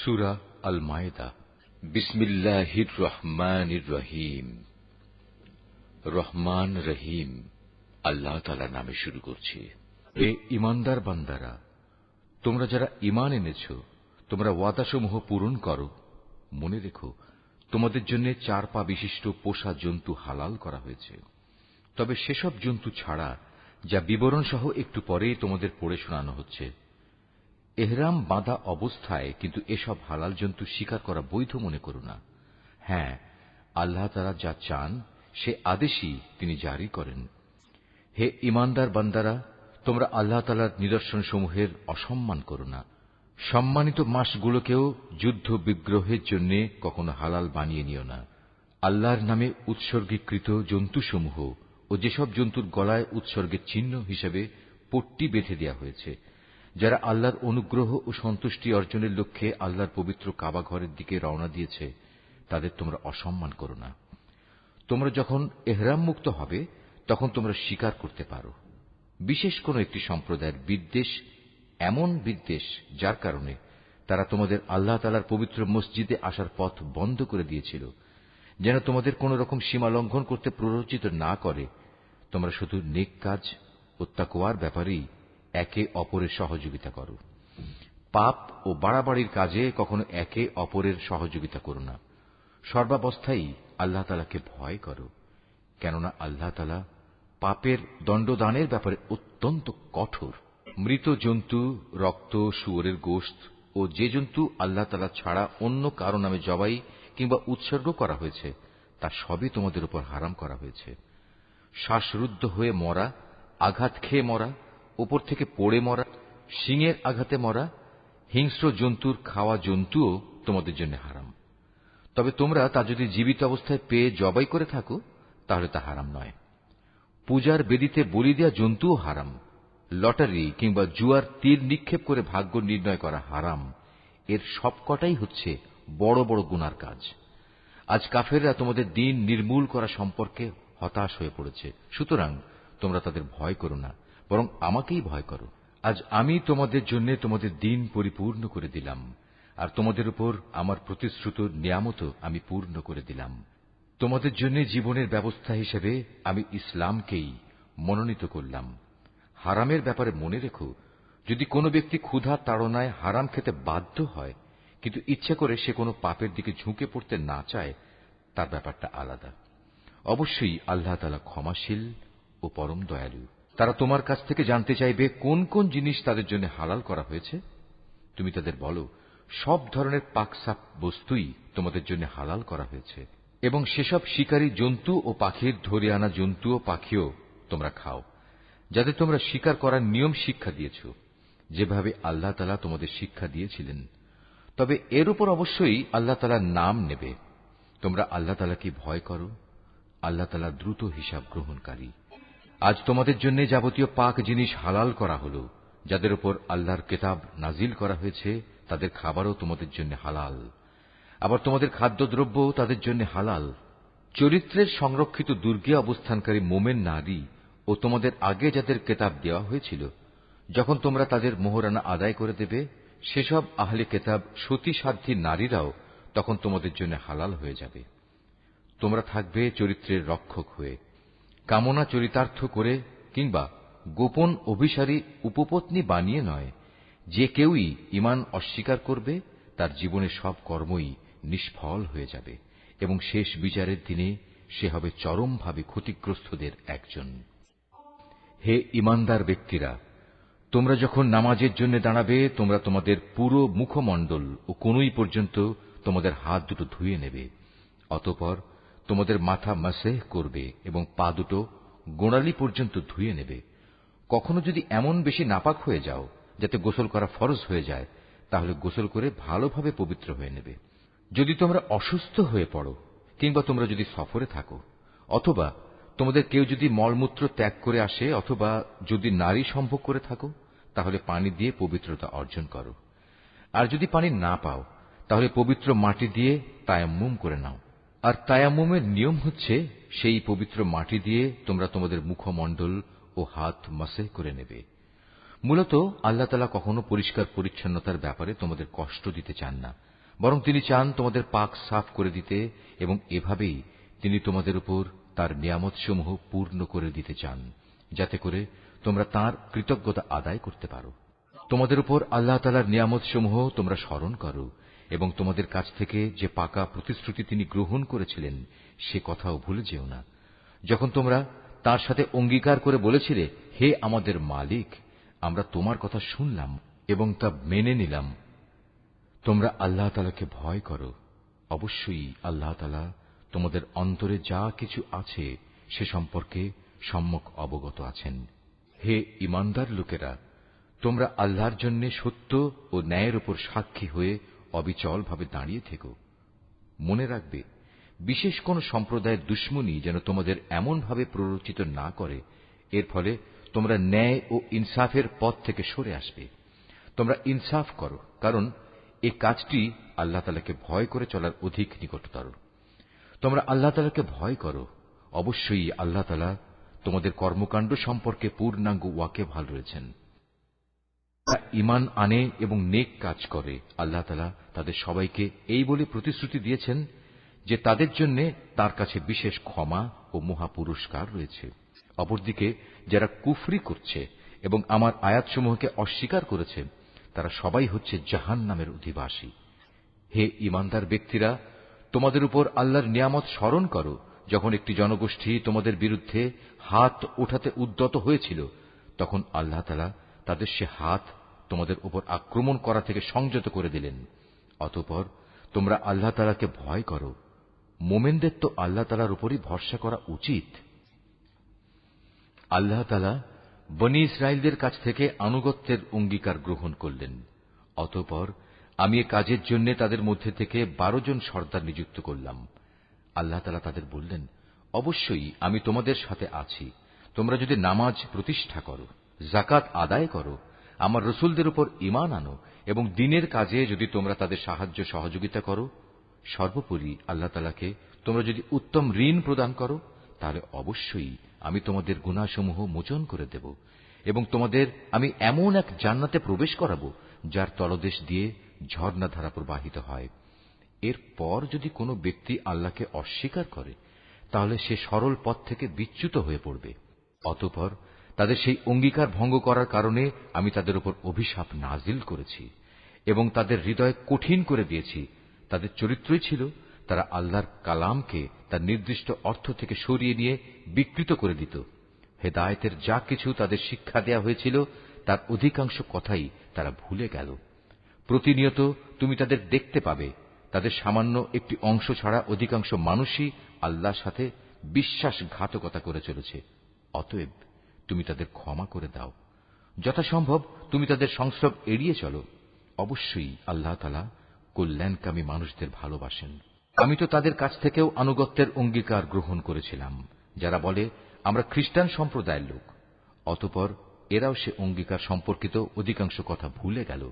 সূরা আল মায়েদা। বিসমিল্লাহির রহমানির রহিম। রহমান রহিম আল্লাহ তাআলার নামে শুরু করছি। হে ঈমানদার বান্দারা, তোমরা যারা ঈমান এনেছ, তোমরা ওয়াদাসমূহ পূরণ করো। মনে রেখো, তোমাদের জন্য 4 পা বিশিষ্ট পোষা জন্তু হালাল করা হয়েছে, তবে সেসব জন্তু ছাড়া যা বিবরণ সহ একটু পরেই তোমাদের পড়ে শোনানো হচ্ছে। এহরাম বাঁধা অবস্থায় কিন্তু এসব হালাল জন্তু শিকার করা বৈধ মনে করো না। হ্যাঁ, আল্লাহ তাআলা যা চান সে আদেশই তিনি জারি করেন। হে ঈমানদার বান্দারা, তোমরা আল্লাহ তাআলার নিদর্শনসমূহের অসম্মান করো না। সম্মানিত মাসগুলোকেও যুদ্ধ বিগ্রহের জন্য কখনো হালাল বানিয়ে নিও না। আল্লাহর নামে উৎসর্গীকৃত জন্তুসমূহ ও যেসব জন্তুর গলায় উৎসর্গের চিহ্ন হিসেবে পট্টি বেঁধে দেওয়া হয়েছে, যারা আল্লাহর অনুগ্রহ ও সন্তুষ্টি অর্জনের লক্ষ্যে আল্লাহর পবিত্র কাবা ঘরের দিকে রওনা দিয়েছে, তাদের তোমরা অসম্মান করো না। তোমরা যখন এহরাম মুক্ত হবে তখন তোমরা শিকার করতে পারো। বিশেষ কোন একটি সম্প্রদায়ের বিদ্বেষ এমন বিদ্বেষ যার কারণে তারা তোমাদের আল্লাহ তাআলার পবিত্র মসজিদে আসার পথ বন্ধ করে দিয়েছিল, যেন তোমাদের কোন রকম সীমা লঙ্ঘন করতে প্ররোচিত না করে। তোমরা শুধু নেক কাজ ও তাকওয়ার ব্যাপারেই একে অপরের সহযোগিতা করো। পাপ ও বাড়াবাড়ির কাজে কখনো একে অপরের সহযোগিতা করো না। সর্বাবস্থায় আল্লাহ তাআলাকে ভয় করো, কেননা আল্লাহ তাআলা পাপের দণ্ডদানের ব্যাপারে অত্যন্ত কঠোর। মৃত জন্তু, রক্ত, শুয়োরের গোশত ও যে জন্তু আল্লাহ তাআলা ছাড়া অন্য কারো নামে জবাই কিংবা উৎসর্গ করা হয়েছে, তা সবই তোমাদের উপর হারাম করা হয়েছে। শ্বাসরুদ্ধ হয়ে মরা, আঘাত খেয়ে মরা, উপর থেকে পড়ে মরা, শিঙের আঘাতে মরা, হিংস্র জন্তুর খাওয়া জন্তুও তোমাদের জন্য হারাম। তবে তোমরা তা যদি জীবিত অবস্থায় পেয়ে জবাই করে থাকো তাহলে তা হারাম নয়। পূজার বেদিতে বলি দেয়া জন্তুও হারাম। লটারি কিংবা জুয়ার তীর নিক্ষেপ করে ভাগ্য নির্ণয় করা হারাম। এর সবকটাই হচ্ছে বড় বড় গুনার কাজ। আজ কাফেররা তোমাদের দিন নির্মূল করা সম্পর্কে হতাশ হয়ে পড়েছে, সুতরাং তোমরা তাদের ভয় করো না, বরং আমাকেই ভয় করো। আজ আমি তোমাদের জন্য তোমাদের দিন পরিপূর্ণ করে দিলাম, আর তোমাদের উপর আমার প্রতিশ্রুত নিয়ামতও আমি পূর্ণ করে দিলাম। তোমাদের জন্য জীবনের ব্যবস্থা হিসেবে আমি ইসলামকেই মনোনীত করলাম। হারামের ব্যাপারে মনে রেখো, যদি কোনো ব্যক্তি ক্ষুধা তাড়নায় হারাম খেতে বাধ্য হয় কিন্তু ইচ্ছা করে সে কোনো পাপের দিকে ঝুঁকে পড়তে না চায়, তার ব্যাপারটা আলাদা। অবশ্যই আল্লাহ তাআলা ক্ষমাশীল ও পরম দয়ালু। তারা তোমার কাছ থেকে জানতে চাইবে কোন কোন জিনিস তাদের জন্য হালাল করা হয়েছে। তুমি তাদের বলো, সব ধরনের পাকসাপ বস্তুই তোমাদের জন্য হালাল করা হয়েছে, এবং সেসব শিকারী জন্তু ও পাখির ধরে আনা জন্তু ও পাখিও তোমরা খাও, যাদের তোমরা শিকার করার নিয়ম শিক্ষা দিয়েছ, যেভাবে আল্লাহ তাআলা তোমাদের শিক্ষা দিয়েছিলেন। তবে এর উপর অবশ্যই আল্লাহ তাআলার নাম নেবে। তোমরা আল্লাহ তাআলাকে ভয় করো, আল্লাহ তাআলা দ্রুত হিসাব গ্রহণকারী। আজ তোমাদের জন্য যাবতীয় পাক জিনিস হালাল করা হলো। যাদের উপর আল্লাহর কিতাব নাজিল করা হয়েছে তাদের খাবারও তোমাদের জন্য হালাল, আবার তোমাদের খাদ্যদ্রব্যও তাদের জন্য হালাল। চরিত্রের সংরক্ষিত দুর্গে অবস্থানকারী মোমেন নারী ও তোমাদের আগে যাদের কিতাব দেওয়া হয়েছিল, যখন তোমরা তাদের মোহরানা আদায় করে দেবে, সেসব আহলে কিতাব সতী সাধ্বী নারীরাও তখন তোমাদের জন্য হালাল হয়ে যাবে। তোমরা থাকবে চরিত্রের রক্ষক হয়ে। কামনা চরিতার্থ করে কিংবা গোপন অভিসারী উপপত্নী বানিয়ে নয়। যে কেউই ঈমান অস্বীকার করবে তার জীবনের সব কর্মই নিষ্ফল হয়ে যাবে, এবং শেষ বিচারের দিনে সে হবে চরমভাবে ক্ষতিগ্রস্তদের একজন। হে ঈমানদার ব্যক্তিরা, তোমরা যখন নামাজের জন্য দাঁড়াবে, তোমরা তোমাদের পুরো মুখমণ্ডল ও কনুই পর্যন্ত তোমাদের হাত দুটো ধুয়ে নেবে। অতঃপর তোমাদের মাথা মাসেহ করবে এবং পা দুটো গোড়ালি পর্যন্ত ধুয়ে নেবে। কখনো যদি এমন বেশি নাপাক হয়ে যাও যাতে গোসল করা ফরজ হয়ে যায়, তাহলে গোসল করে ভালোভাবে পবিত্র হয়ে নেবে। যদি তোমরা অসুস্থ হয়ে পড়ো কিংবা তোমরা যদি সফরে থাকো, অথবা তোমাদের কেউ যদি মলমূত্র ত্যাগ করে আসে, অথবা যদি নারী সম্ভোগ করে থাকো, তাহলে পানি দিয়ে পবিত্রতা অর্জন করো। আর যদি পানি না পাও, তাহলে পবিত্র মাটি দিয়ে তায়াম্মুম করে নাও। আর তায়াম্মুমের নিয়ম হচ্ছে, সেই পবিত্র মাটি দিয়ে তোমরা তোমাদের মুখমণ্ডল ও হাত মাসেহ করে নেবে। মূলত আল্লাহ তাআলা কখনো পরিষ্কার পরিচ্ছন্নতার ব্যাপারে তোমাদের কষ্ট দিতে চান না, বরং তিনি চান তোমাদের পাক সাফ করে দিতে, এবং এভাবেই তিনি তোমাদের উপর তার নিয়ামতসমূহ পূর্ণ করে দিতে চান, যাতে করে তোমরা তাঁর কৃতজ্ঞতা আদায় করতে পারো। তোমাদের উপর আল্লাহ তাআলার নিয়ামতসমূহ তোমরা স্মরণ করো, এবং তোমাদের কাছ থেকে যে পাকা প্রতিশ্রুতি তিনি গ্রহণ করেছিলেন সে কথাও ভুলে যেও না। যখন তোমরা তার সাথে অঙ্গীকার করে বলেছিলে, হে আমাদের মালিক, আমরা তোমার কথা শুনলাম এবং তা মেনে নিলাম। তোমরা আল্লাহ তাআলাকে ভয় করো। অবশ্যই আল্লাহ তাআলা তোমাদের অন্তরে যা কিছু আছে সে সম্পর্কে সম্যক অবগত আছেন। হে ঈমানদার লোকেরা, তোমরা আল্লাহর জন্য সত্য ও ন্যায়ের উপর সাক্ষী হয়ে অবিচলভাবে দাঁড়িয়ে থেকো। মনে রাখবে, বিশেষ কোন সম্প্রদায়ের দুশমনী যেন তোমাদের এমনভাবে প্ররোচিত না করে এর ফলে তোমরা ন্যায় ও ইনসাফের পথ থেকে সরে আসবে। তোমরা ইনসাফ করো, কারণ এই কাজটি আল্লাহ তাআলাকে ভয় করে চলার অধিক নিকটতর। তোমরা আল্লাহ তাআলাকে ভয় করো। অবশ্যই আল্লাহ তাআলা তোমাদের কর্মকাণ্ড সম্পর্কে পূর্ণাঙ্গ ওয়াকিবহাল রয়েছেন। ঈমান আনে এবং নেক কাজ করে, আল্লাহ তাআলা তাদের সবাইকে এই বলে প্রতিশ্রুতি দিয়েছেন যে তাদের জন্য তার কাছে বিশেষ ক্ষমা ও মহা পুরস্কার রয়েছে। অপরদিকে যারা কুফরি করছে এবং আমার আয়াতসমূহকে অস্বীকার করেছে, তারা সবাই হচ্ছে জাহান্নামের অধিবাসী। হে ঈমানদার ব্যক্তিরা, তোমাদের উপর আল্লাহর নিয়ামত স্মরণ করো, যখন একটি জনগোষ্ঠী তোমাদের বিরুদ্ধে হাত ওঠাতে উদ্যত হয়েছিল, তখন আল্লাহ তাআলা তাদের সে হাত তোমাদের উপর আক্রমণ করা থেকে সংযত করে দিলেন। অতঃপর তোমরা আল্লাহ তাআলাকে ভয় করো। মোমেনদের তো আল্লাহ তাআলার উপরই ভরসা করা উচিত। আল্লাহ তাআলা বনী ইসরাইলদের কাছ থেকে আনুগত্যের অঙ্গীকার গ্রহণ করলেন। অতঃপর আমি এ কাজের জন্য তাদের মধ্যে থেকে 12 জন সর্দার নিযুক্ত করলাম। আল্লাহ তাআলা তাদের বললেন, অবশ্যই আমি তোমাদের সাথে আছি। তোমরা যদি নামাজ প্রতিষ্ঠা করো, যাকাত আদায় করো, আমার রসুলদের উপর ঈমান আনো এবং দ্বীনের কাজে যদি তোমরা তাদের সাহায্য সহযোগিতা করো, সর্বোপরি আল্লাহ তাআলাকে তোমরা যদি উত্তম ঋণ প্রদান করো, তাহলে অবশ্যই আমি তোমাদের গুনাহসমূহ মোচন করে দেব এবং তোমাদের আমি এমন এক জান্নাতে প্রবেশ করাবো যার তলদেশ দিয়ে ঝর্ণাধারা প্রবাহিত হয়। এরপর যদি কোনো ব্যক্তি আল্লাহকে অস্বীকার করে, তাহলে সে সরল পথ থেকে বিচ্যুত হয়ে পড়বে। অতঃপর তাদের সেই অঙ্গীকার ভঙ্গ করার কারণে আমি তাদের উপর অভিশাপ নাজিল করেছি এবং তাদের হৃদয় কঠিন করে দিয়েছি। তাদের চরিত্রই ছিল তারা আল্লাহর কালামকে তার নির্দিষ্ট অর্থ থেকে সরিয়ে নিয়ে বিকৃত করে দিত। হেদায়েতের যা কিছু তাদের শিক্ষা দেয়া হয়েছিল তার অধিকাংশ কথাই তারা ভুলে গেল। প্রতিনিয়ত তুমি তাদের দেখতে পাবে, তাদের সামান্য একটি অংশ ছাড়া অধিকাংশ মানুষই আল্লাহর সাথে বিশ্বাসঘাতকতা করে চলেছে। অতএব তুমি তাদের ক্ষমা করে দাও। যথাসম্ভব তুমি তাদের সংস্রব এড়িয়ে চলো। অবশ্যই আল্লাহ তাআলা কল্যাণকামী মানুষদের ভালোবাসেন। আমি তো তাদের কাছ থেকেও আনুগত্যের অঙ্গীকার গ্রহণ করেছিলাম, যারা বলে আমরা খ্রিস্টান সম্প্রদায়ের লোক। অতঃপর এরাও সে অঙ্গীকার সম্পর্কিত অধিকাংশ কথা ভুলে গেল,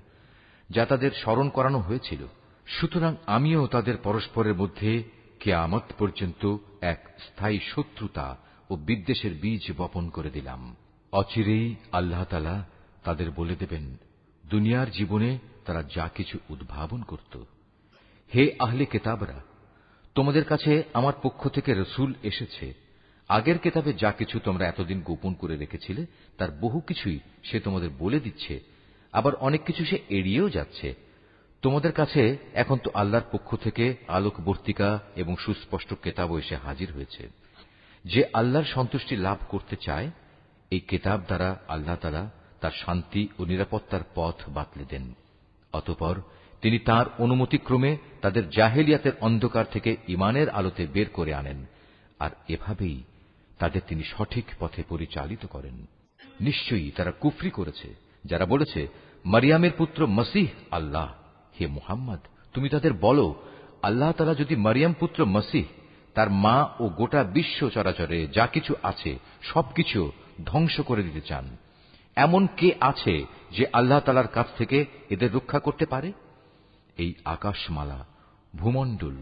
যা তাদের স্মরণ করানো হয়েছিল। সুতরাং আমিও তাদের পরস্পরের মধ্যে কিয়ামত পর্যন্ত এক স্থায়ী শত্রুতা ও বিদ্বেষের বীজ বপন করে দিলাম। অচিরেই আল্লাহ তাআলা তাদের বলে দেবেন দুনিয়ার জীবনে তারা যা কিছু উদ্ভাবন করত। হে আহলে কিতাবরা, তোমাদের কাছে আমার পক্ষ থেকে রসূল এসেছে। আগের কিতাবে যা কিছু তোমরা এতদিন গোপন করে রেখেছিলে তার বহু কিছুই সে তোমাদের বলে দিচ্ছে, আবার অনেক কিছু সে এড়িয়েও যাচ্ছে। তোমাদের কাছে এখন তো আল্লাহর পক্ষ থেকে আলোকবর্তিকা এবং সুস্পষ্ট কিতাবও এসে হাজির হয়েছে। যে আল্লাহর সন্তুষ্টি লাভ করতে চায়, এই কিতাব দ্বারা আল্লাহ তাআলা তার শান্তি ও নিরাপত্তার পথ বাতলে দেন। অতঃপর তিনি তাঁর অনুমতিক্রমে তাদের জাহেলিয়াতের অন্ধকার থেকে ঈমানের আলোতে বের করে আনেন, আর এভাবেই তাদের তিনি সঠিক পথে পরিচালিত করেন। নিশ্চয়ই তারা কুফরি করেছে যারা বলেছে মারিয়ামের পুত্র মসীহ আল্লাহ। হে মুহাম্মদ, তুমি তাদের বলো, আল্লাহ তাআলা যদি মারিয়াম পুত্র মসীহ, তার মা ও গোটা বিশ্ব চরাচরে যা কিছু আছে সবকিছু ধ্বংস করে দিতে চান, এমন কে আছে যে আল্লাহ তাআলার কাছ থেকে এদের রক্ষা করতে পারে? এই আকাশমালা, ভূমণ্ডল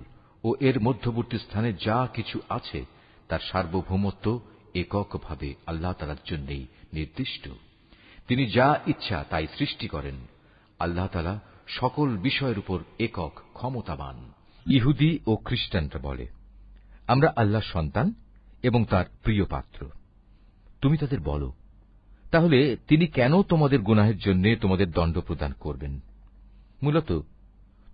ও এর মধ্যবর্তী স্থানে যা কিছু আছে তার সার্বভৌমত্ব এককভাবে আল্লাহ তাআলার জন্যই নির্দিষ্ট। তিনি যা ইচ্ছা তাই সৃষ্টি করেন। আল্লাহ তাআলা সকল বিষয়ের উপর একক ক্ষমতাবান। ইহুদি ও খ্রিস্টানরা বলে, আমরা আল্লাহর সন্তান এবং তার প্রিয় পাত্র। তুমি তাদের বলো, তাহলে তিনি কেন তোমাদের গুনাহের জন্য তোমাদের দণ্ড প্রদান করবেন? মূলত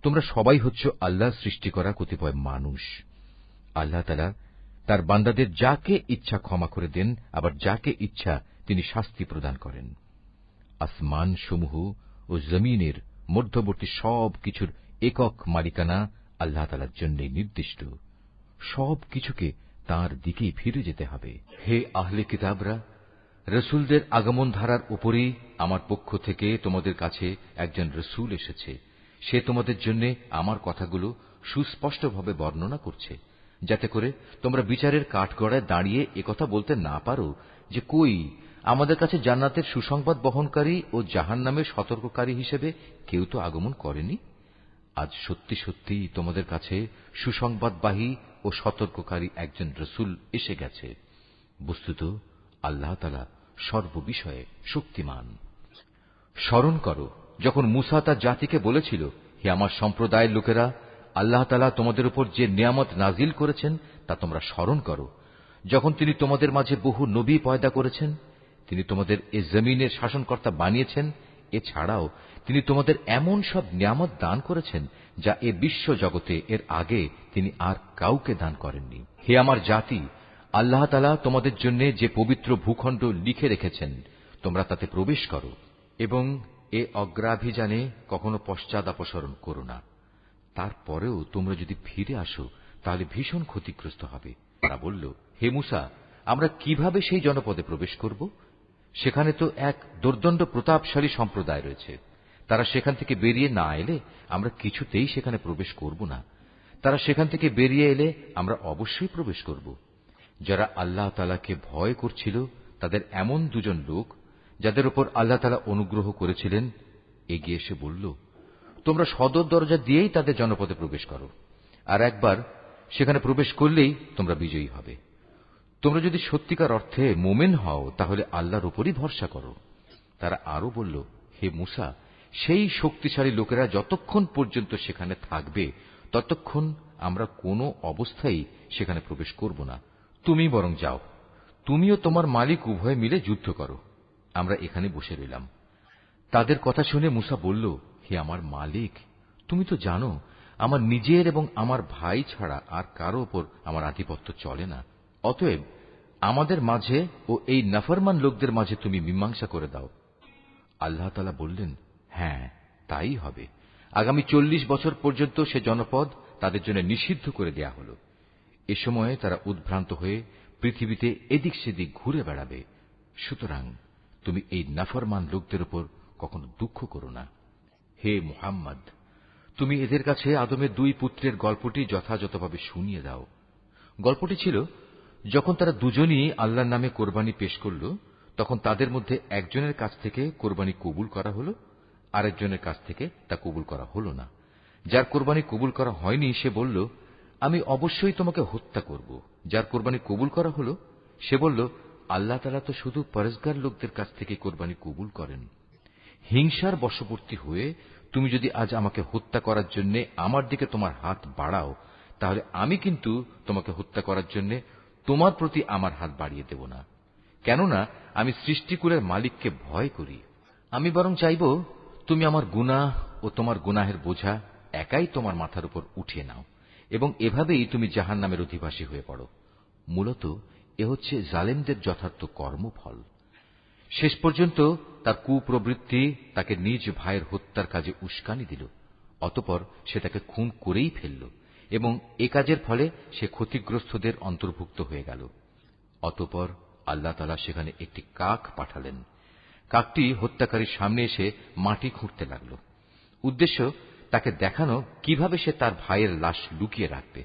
তোমরা সবাই হচ্ছ আল্লাহর সৃষ্টি করা কতিপয় মানুষ। আল্লাহ তাআলা তার বান্দাদের যাকে ইচ্ছা ক্ষমা করে দেন, আবার যাকে ইচ্ছা তিনি শাস্তি প্রদান করেন। আসমান সমূহ ও জমিনের মধ্যবর্তী সব কিছুর একক মালিকানা আল্লাহ তাআলার জন্যই নির্দিষ্ট। সব কিছুকে তাঁর দিকেই ফিরে যেতে হবে। হে আহলে কিতাবরা, রসুলদের আগমন ধারার উপরেই আমার পক্ষ থেকে তোমাদের কাছে একজন রসুল এসেছে। সে তোমাদের জন্য আমার কথাগুলো সুস্পষ্টভাবে বর্ণনা করছে, যাতে করে তোমরা বিচারের কাঠগড়ায় দাঁড়িয়ে একথা বলতে না পারো যে, কই আমাদের কাছে জান্নাতের সুসংবাদ বহনকারী ও জাহান্নামের সতর্ককারী হিসেবে কেউ তো আগমন করেনি। আজ সত্যি সত্যি তোমাদের কাছে সুসংবাদবাহী ও সতর্ককারী একজন রসুল এসে গেছে। বস্তুত আল্লাহ তাআলা সর্ববিষয়ে শক্তিমান। স্মরণ করো, যখন মূসা তার জাতিকে বলেছিল, হে আমার সম্প্রদায়ের লোকেরা, আল্লাহ তাআলা তোমাদের উপর যে নিয়ামত নাজিল করেছেন তা তোমরা স্মরণ করো। যখন তিনি তোমাদের মাঝে বহু নবী পয়দা করেছেন, তিনি তোমাদের এ জমিনের শাসনকর্তা বানিয়েছেন, এছাড়াও তিনি তোমাদের এমন সব নিয়ামত দান করেছেন যা এ বিশ্ব জগতে এর আগে তিনি আর কাউকে দান করেননি। হে আমার জাতি, আল্লাহ তাআলা তোমাদের জন্য যে পবিত্র ভূখণ্ড লিখে রেখেছেন, তোমরা তাতে প্রবেশ করো এবং এ অগ্রাভিযানে কখনো পশ্চাদাপসরণ করো না। তারপরেও তোমরা যদি ফিরে আসো তাহলে ভীষণ ক্ষতিগ্রস্ত হবে। তারা বলল, হে মূসা, আমরা কিভাবে সেই জনপদে প্রবেশ করব? সেখানে তো এক দুর্দণ্ড প্রতাপশালী সম্প্রদায় রয়েছে। তারা সেখান থেকে বেরিয়ে না এলে আমরা কিছুতেই সেখানে প্রবেশ করব না। তারা সেখান থেকে বেরিয়ে এলে আমরা অবশ্যই প্রবেশ করব। যারা আল্লাহ তাআলাকে ভয় করছিল তাদের এমন দুজন লোক, যাদের উপর আল্লাহ তাআলা অনুগ্রহ করেছিলেন, এগিয়ে এসে বলল, তোমরা সদর দরজা দিয়েই তাদের জনপদে প্রবেশ করো, আর একবার সেখানে প্রবেশ করলেই তোমরা বিজয়ী হবে। তোমরা যদি সত্যিকার অর্থে মোমেন হও তাহলে আল্লাহর উপরই ভরসা করো। তারা আরো বলল, হে মূসা, সেই শক্তিশালী লোকেরা যতক্ষণ পর্যন্ত সেখানে থাকবে ততক্ষণ আমরা কোনো অবস্থায় সেখানে প্রবেশ করব না। তুমি বরং যাও, তুমিও তোমার মালিক উভয় মিলে যুদ্ধ করো, আমরা এখানে বসে রইলাম। তাদের কথা শুনে মূসা বলল, হে আমার মালিক, তুমি তো জানো আমার নিজের এবং আমার ভাই ছাড়া আর কারো ওপর আমার আধিপত্য চলে না। অতএব আমাদের মাঝে ও এই নাফরমান লোকদের মাঝে তুমি মীমাংসা করে দাও। আল্লাহ তাআলা বললেন, হ্যাঁ, তাই হবে। আগামী 40 বছর পর্যন্ত সে জনপদ তাদের জন্য নিষিদ্ধ করে দেয়া হল। এ সময়ে তারা উদ্ভ্রান্ত হয়ে পৃথিবীতে এদিক সেদিক ঘুরে বেড়াবে। সুতরাং তুমি এই নাফরমান লোকদের উপর কখনো দুঃখ করো না। হে মুহাম্মদ, তুমি এদের কাছে আদমের 2 পুত্রের গল্পটি যথাযথভাবে শুনিয়ে দাও। গল্পটি ছিল, যখন তারা দুজনই আল্লাহর নামে কোরবানি পেশ করল, তখন তাদের মধ্যে একজনের কাছ থেকে কোরবানি কবুল করা হল, আরেকজনের কাছ থেকে তা কবুল করা হল না। যার কোরবানি কবুল করা হয়নি সে বলল, আমি অবশ্যই তোমাকে হত্যা করব। যার কোরবানি কবুল করা হল সে বলল, আল্লাহ তাআলা তো শুধু পরহেজগার লোকদের কাছ থেকে কোরবানি কবুল করেন। হিংসার বশবর্তী হয়ে তুমি যদি আজ আমাকে হত্যা করার জন্য আমার দিকে তোমার হাত বাড়াও, তাহলে আমি কিন্তু তোমাকে হত্যা করার জন্য তোমার প্রতি আমার হাত বাড়িয়ে দেব না। কেননা আমি সৃষ্টিকুলের মালিককে ভয় করি। আমি বরং চাইব তুমি আমার গুনাহ ও তোমার গুনাহের বোঝা একাই তোমার মাথার উপর উঠিয়ে নাও এবং এভাবেই তুমি জাহান্নামের অধিবাসী হয়ে পড়ো। মূলত এ হচ্ছে জালেমদের যথার্থ কর্মফল। শেষ পর্যন্ত তার কুপ্রবৃত্তি তাকে নিজ ভাইয়ের হত্যার কাজে উস্কানি দিল। অতঃপর সে তাকে খুন করেই ফেলল এবং এ কাজের ফলে সে ক্ষতিগ্রস্তদের অন্তর্ভুক্ত হয়ে গেল। অতঃপর আল্লাহ তাআলা সেখানে একটি কাক পাঠালেন। কাকটি হত্যাকারীর সামনে এসে মাটি খুঁড়তে লাগল। উদ্দেশ্য তাকে দেখানো কিভাবে সে তার ভাইয়ের লাশ লুকিয়ে রাখবে।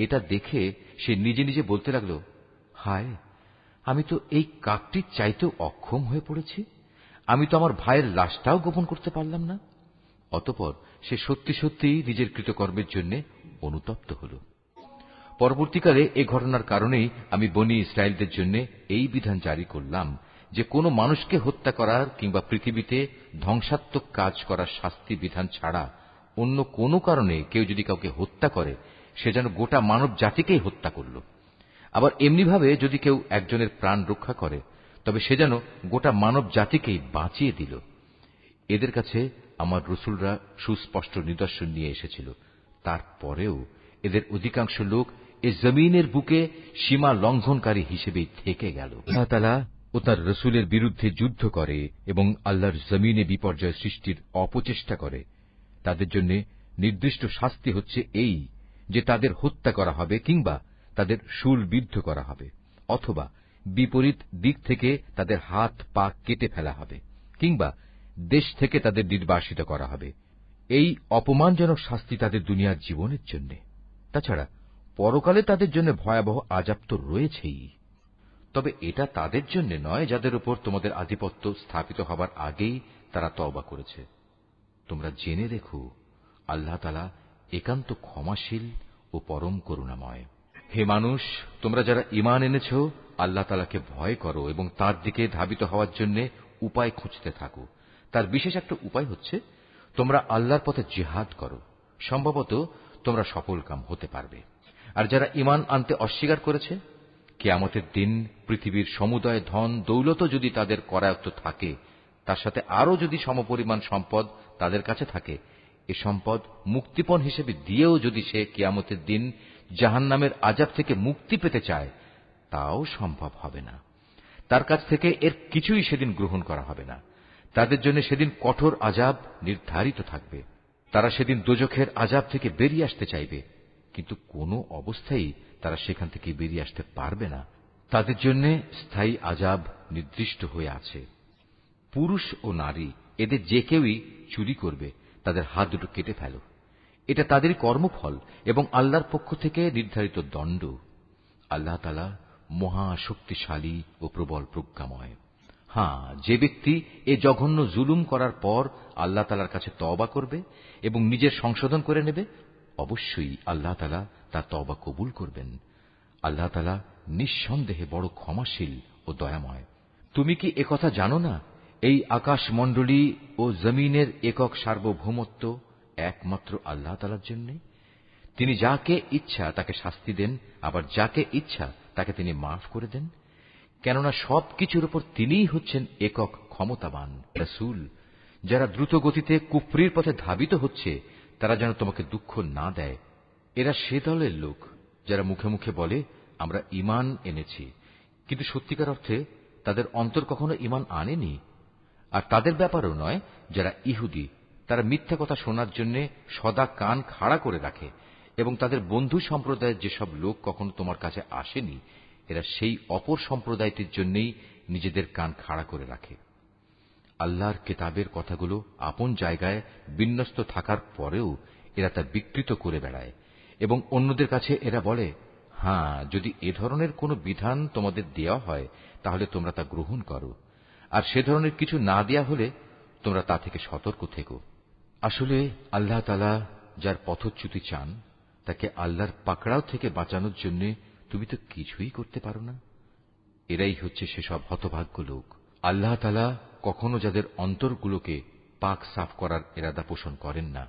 এটা দেখে সে নিজে নিজে বলতে লাগল, হায়, আমি তো এই কাকটির চাইতেও অক্ষম হয়ে পড়েছি। আমি তো আমার ভাইয়ের লাশটাও গোপন করতে পারলাম না। অতঃপর সে সত্যি সত্যিই নিজের কৃতকর্মের জন্য অনুতপ্ত হল। পরবর্তীকালে এ ঘটনার কারণেই আমি বনী ইসরায়েলদের জন্য এই বিধান জারি করলাম যে কোনো মানুষকে হত্যা করার কিংবা পৃথিবীতে ধ্বংসাত্মক কাজ করার শাস্তি বিধান ছাড়া অন্য কোনো কারণে কেউ যদি কাউকে হত্যা করে, সে যেন গোটা মানব জাতিকেই হত্যা করল। আবার এমনিভাবে যদি কেউ একজনের প্রাণ রক্ষা করে, তবে সে যেন গোটা মানব জাতিকেই বাঁচিয়ে দিল। এদের কাছে আমার রসুলরা সুস্পষ্ট নিদর্শন নিয়ে এসেছিল, তারপরেও এদের অধিকাংশ লোক এ জমিনের বুকে সীমা লঙ্ঘনকারী হিসেবেই থেকে গেল। আল্লাহ তাআলা ও তার রসুলের বিরুদ্ধে যুদ্ধ করে এবং আল্লাহর জমিনে বিপর্যয় সৃষ্টির অপচেষ্টা করে, তাদের জন্য নির্দিষ্ট শাস্তি হচ্ছে এই যে তাদের হত্যা করা হবে কিংবা তাদের শূলবিদ্ধ করা হবে, অথবা বিপরীত দিক থেকে তাদের হাত পা কেটে ফেলা হবে কিংবা দেশ থেকে তাদের নির্বাসিত করা হবে। এই অপমানজনক শাস্তি তাদের দুনিয়ার জীবনের জন্য। তাছাড়া পরকালে তাদের জন্য ভয়াবহ আযাব তো রয়েছেই। তবে এটা তাদের জন্য নয় যাদের উপর তোমাদের আধিপত্য স্থাপিত হবার আগেই তারা তওবা করেছে। তোমরা জেনে রেখো, আল্লাহ তাআলা একান্ত ক্ষমাশীল ও পরম করুণাময়। হে মানুষ, তোমরা যারা ঈমান এনেছ, আল্লাহ তাআলাকে ভয় করো এবং তার দিকে ধাবিত হওয়ার জন্য উপায় খুঁজতে থাকো। তার বিশেষ একটা উপায় হচ্ছে তোমরা আল্লাহর পথে জিহাদ করো, সম্ভবত তোমরা সফলকাম হতে পারবে। আর যারা ঈমান আনতে অস্বীকার করেছে, কিয়ামতের দিন পৃথিবীর সমুদয় ধন দৌলতও যদি তাদের করায়ত্ত থাকে, তার সাথে আরও যদি সমপরিমাণ সম্পদ তাদের কাছে থাকে, এ সম্পদ মুক্তিপণ হিসেবে দিয়েও যদি সে কিয়ামতের দিন জাহান্নামের আযাব থেকে মুক্তি পেতে চায়, তাও সম্ভব হবে না। তার কাছ থেকে এর কিছুই সেদিন গ্রহণ করা হবে না। তাদের জন্য সেদিন কঠোর আযাব নির্ধারিত থাকবে। তারা সেদিন দোজখের আযাব থেকে বেরিয়ে আসতে চাইবে, কিন্তু কোনো অবস্থায় তারা সেখান থেকে বেরিয়ে আসতে পারবে না। তাদের জন্য স্থায়ী আযাব নির্দিষ্ট হয়ে আছে। পুরুষ ও নারী এদের যে কেউই চুরি করবে, তাদের হাত দুটো কেটে ফেলো। এটা তাদেরই কর্মফল এবং আল্লাহর পক্ষ থেকে নির্ধারিত দণ্ড। আল্লাহ তাআলা মহা শক্তিশালী ও প্রবল প্রজ্ঞাময়। হ্যাঁ, যে ব্যক্তি এ জঘন্য জুলুম করার পর আল্লাহ তাআলার কাছে তওবা করবে এবং নিজের সংশোধন করে নেবে, অবশ্যই আল্লাহ তাআলা তার তওবা কবুল করবেন। আল্লাহ তাআলা নিঃসন্দেহে বড় ক্ষমাশীল ও দয়াময়। তুমি কি একথা জানো না, এই আকাশমণ্ডলী ও জমিনের একক সার্বভৌমত্ব একমাত্র আল্লাহ তাআলার জন্য? তিনি যাকে ইচ্ছা তাকে শাস্তি দেন, আবার যাকে ইচ্ছা তাকে তিনি মাফ করে দেন। কেননা সবকিছুর উপর তিনিই হচ্ছেন একক ক্ষমতাবান। রাসূল, যারা দ্রুত গতিতে কুফরির পথে ধাবিত হচ্ছে, তারা যেন তোমাকে দুঃখ না দেয়। এরা সে দলের লোক যারা মুখে মুখে বলে আমরা ঈমান এনেছি, কিন্তু সত্যিকার অর্থে তাদের অন্তর কখনো ঈমান আনেনি। আর তাদের ব্যাপারও নয় যারা ইহুদি, তারা মিথ্যা কথা শোনার জন্য সদা কান খাড়া করে রাখে, এবং তাদের বন্ধু সম্প্রদায়ের যেসব লোক কখনো তোমার কাছে আসেনি, এরা সেই অপর সম্প্রদায়টির জন্যই নিজেদের কান খাড়া করে রাখে। আল্লাহর কিতাবের কথাগুলো আপন জায়গায় বিন্যস্ত থাকার পরেও এরা তা বিকৃত করে বেড়ায়, এবং অন্যদের কাছে এরা বলে, হ্যাঁ, যদি এ ধরনের কোনো বিধান তোমাদের দেওয়া হয় তাহলে তোমরা তা গ্রহণ করো, আর সে ধরনের কিছু না দেয়া হলে তোমরা তা থেকে সতর্ক থেকো। আসলে আল্লাহ তাআলা যার পথচ্যুতি চান, তাকে আল্লাহর পাকড়াও থেকে বাঁচানোর জন্য তুমি তো কিছুই করতে পারো না। এরাই হচ্ছে সেসব হতভাগ্য লোক। আল্লাহ তাআলা কখনো যাদের অন্তরগুলোকে পাক সাফ করার ইরাদা পোষণ করেন না,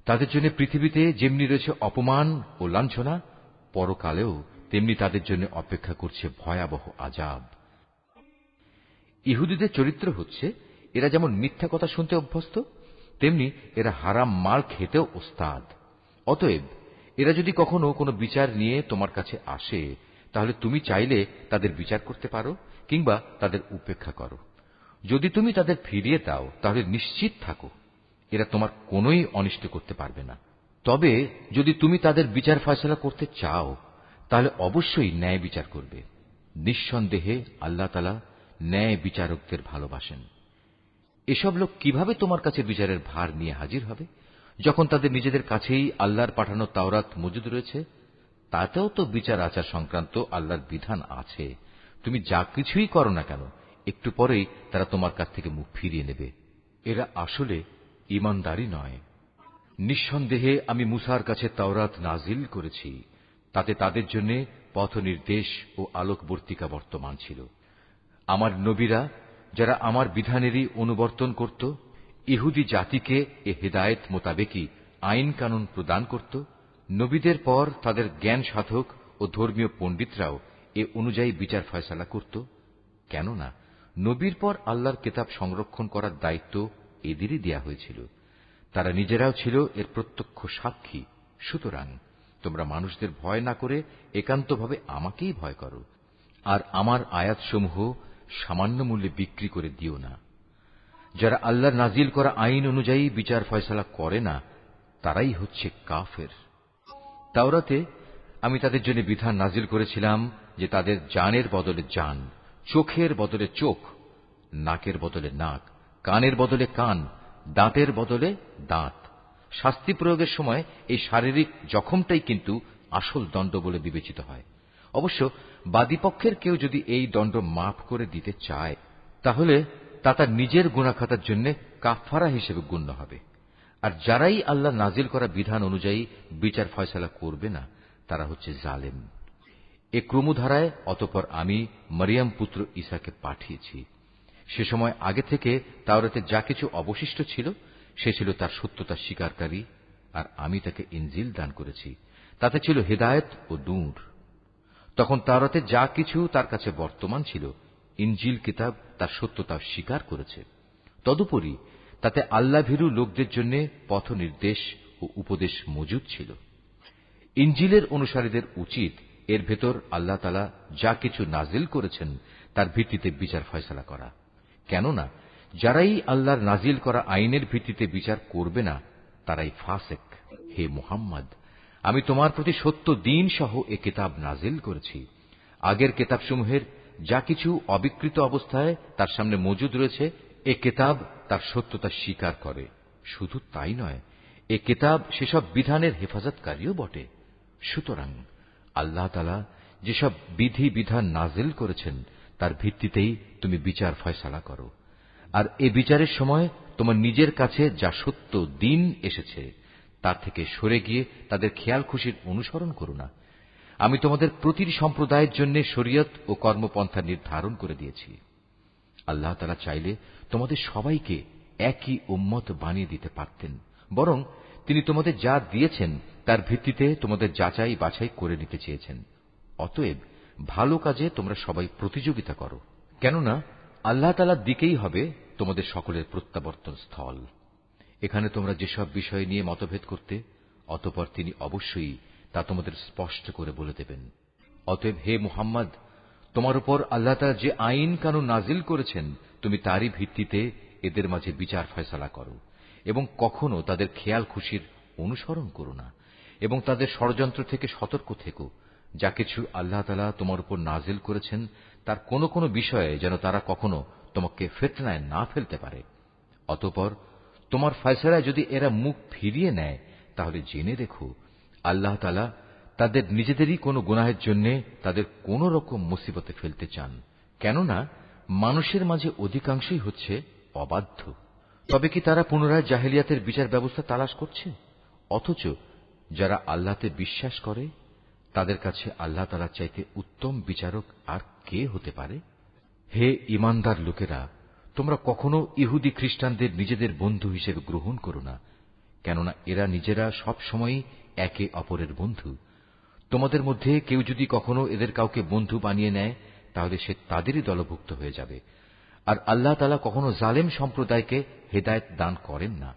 তাদের জন্য পৃথিবীতে যেমনি রয়েছে অপমান ও লাঞ্ছনা, পরকালেও তেমনি তাদের জন্য অপেক্ষা করছে ভয়াবহ আযাব। ইহুদিদের চরিত্র হচ্ছে, এরা যেমন মিথ্যা কথা শুনতে অভ্যস্ত, তেমনি এরা হারাম মাল খেতেও ওস্তাদ। অতএব এরা যদি কখনো কোনো বিচার নিয়ে তোমার কাছে আসে, তাহলে তুমি চাইলে তাদের বিচার করতে পারো কিংবা তাদের উপেক্ষা করো। যদি তুমি তাদের ফিরিয়ে দাও, তাহলে নিশ্চিত থাকো এরা তোমার কোনোই অনিষ্ট করতে পারবে না। তবে যদি তুমি তাদের বিচার ফয়সালা করতে চাও, তাহলে অবশ্যই ন্যায় বিচার করবে। নিঃসন্দেহে আল্লাহ তাআলা ন্যায় বিচারকদের ভালোবাসেন। এসব লোক কিভাবে তোমার কাছে বিচারের ভার নিয়ে হাজির হবে, যখন তাদের নিজেদের কাছেই আল্লাহর পাঠানো তাওরাত মজুদ রয়েছে? তাতেও তো বিচার আচার সংক্রান্ত আল্লাহর বিধান আছে। তুমি যা কিছুই করো না কেন, একটু পরেই তারা তোমার কাছ থেকে মুখ ফিরিয়ে নেবে। এরা আসলে ঈমানদারই নয়। নিঃসন্দেহে আমি মূসার কাছে তাওরাত নাজিল করেছি, তাতে তাদের জন্য পথ নির্দেশ ও আলোকবর্তিকা বর্তমান ছিল। আমার নবীরা যারা আমার বিধানেরই অনুবর্তন করত, ইহুদি জাতিকে এ হেদায়েত মোতাবেকই আইন কানুন প্রদান করত, নবীদের পর তাদের জ্ঞান সাধক ও ধর্মীয় পণ্ডিতরাও এ অনুযায়ী বিচার ফয়সালা করত। কেননা নবীর পর আল্লাহর কিতাব সংরক্ষণ করার দায়িত্ব এদেরই দেয়া হয়েছিল। তারা নিজেরাও ছিল এর প্রত্যক্ষ সাক্ষী। সুতরাং তোমরা মানুষদের ভয় না করে একান্তভাবে আমাকেই ভয় করো, আর আমার আয়াতসমূহ সামান্য মূল্যে বিক্রি করে দিও না। যারা আল্লাহর নাজিল করা আইন অনুযায়ী বিচার ফয়সালা করে না, তারাই হচ্ছে কাফের। তাওরাতে আমি তাদের জন্য বিধান নাজিল করেছিলাম যে তাদের জানের বদলে জান, চোখের বদলে চোখ, নাকের বদলে নাক, কানের বদলে কান, দাঁতের বদলে দাঁত। শাস্তি প্রয়োগের সময় এই শারীরিক জখমটাই কিন্তু আসল দণ্ড বলে বিবেচিত হয়। অবশ্য বাদীপক্ষের কেউ যদি এই দণ্ড মাফ করে দিতে চায়, তাহলে তা তার নিজের গুনাহখাতার জন্য কাফফারা হিসেবে গণ্য হবে। আর যারাই আল্লাহ নাজিল করা বিধান অনুযায়ী বিচার ফয়সালা করবে না, তারা হচ্ছে জালেম। এ ক্রমধারায় অতঃপর আমি মরিয়ম পুত্র ঈসাকে পাঠিয়েছি। সে সময় আগে থেকে তাওরাতে যা কিছু অবশিষ্ট ছিল, সে ছিল তার সত্যতা স্বীকারকারী, আর আমি তাকে ইনজিল দান করেছি। তাতে ছিল হেদায়েত ও নূর। তখন তাওরাতে যা কিছু তার কাছে বর্তমান ছিল, ইনজিল কিতাব তার সত্যতা স্বীকার করেছে। তদুপরি তাতে আল্লাহভীরু লোকদের জন্য পথ নির্দেশ ও উপদেশ মজুদ ছিল। ইনজিলের অনুসারীদের উচিত এর ভেতর আল্লাহ তাআলা যা কিছু নাজিল করেছেন তার ভিত্তিতে বিচার ফয়সালা করা। কেননা যারাই আল্লাহর নাজিল করা আইনের ভিত্তিতে বিচার করবে না, তারাই ফাসেক। হে মুহাম্মদ, আমি তোমার প্রতি সত্য দ্বীন সহ এ কিতাব নাজিল করেছি। আগের কিতাবসমূহের যা কিছু অবিকৃত অবস্থায় তার সামনে মজুদ রয়েছে, এ কিতাব তার সত্যতা স্বীকার করে। শুধু তাই নয়, এ কিতাব সেসব বিধানের হেফাজতকারীও বটে। সুতরাং আল্লাহ তাআলা যেসব বিধি বিধান নাজিল করেছেন তার ভিত্তিতেই তুমি বিচার ফয়সালা করো। আর এ বিচারের সময় তোমার নিজের কাছে যা সত্য দ্বীন এসেছে তার থেকে সরে গিয়ে তাদের খেয়াল খুশির অনুসরণ করো না। আমি তোমাদের প্রতিটি সম্প্রদায়ের জন্য শরীয়ত ও কর্মপন্থা নির্ধারণ করে দিয়েছি। আল্লাহ তাআলা চাইলে তোমাদের সবাইকে একই উম্মত বানিয়ে দিতে পারতেন, বরং তিনি তোমাদের যা দিয়েছেন তার ভিত্তিতে তোমাদের যাচাই বাছাই করে নিতে চেয়েছেন। অতএব ভালো কাজে তোমরা সবাই প্রতিযোগিতা করো, কেননা আল্লাহ তাআলার দিকেই হবে তোমাদের সকলের প্রত্যাবর্তন স্থল। এখানে তোমরা যেসব বিষয় নিয়ে মতভেদ করতে, অতঃপর তিনি অবশ্যই তা তোমাদের স্পষ্ট করে বলে দেবেন। অতএব হে মুহাম্মদ, তোমার উপর আল্লাহ তাআলা যে আইন কানুন নাজিল করেছেন, তুমি তারই ভিত্তিতে এদের মাঝে বিচার ফয়সালা করো, এবং কখনো তাদের খেয়াল খুশির অনুসরণ করো না, এবং তাদের ষড়যন্ত্র থেকে সতর্ক থেকো। যা কিছু আল্লাহ তাআলা তোমার উপর নাজিল করেছেন তার কোনো কোনো বিষয়ে যেন তারা কখনো তোমাকে ফিতনায় না ফেলতে পারে। অতঃপর তোমার ফয়সালায় যদি এরা মুখ ফিরিয়ে নেয়, তাহলে জেনে রেখো আল্লাহ তাআলা তাদের নিজেদেরই কোনো গুনাহের জন্য তাদের কোন রকম মুসিবতে ফেলতে চান। কেননা মানুষের মাঝে অধিকাংশই হচ্ছে অবাধ্য। তবে কি তারা পুনরায় জাহেলিয়াতের বিচার ব্যবস্থা তালাশ করছে? অথচ যারা আল্লাহতে বিশ্বাস করে তাদের কাছে আল্লাহ তাআলার চাইতে উত্তম বিচারক আর কে হতে পারে? হে ঈমানদার লোকেরা, তোমরা কখনো ইহুদি খ্রিস্টানদের নিজেদের বন্ধু হিসেবে গ্রহণ করো না, কেননা এরা নিজেরা সব সময় একে অপরের বন্ধু। তোমাদের মধ্যে কেউ যদি কখনো এদের কাউকে বন্ধু বানিয়ে নেয়, তাহলে সে তাদেরই দলভুক্ত হয়ে যাবে। আর আল্লাহ তাআলা কখনো জালেম সম্প্রদায়কে হেদায়েত দান করেন না।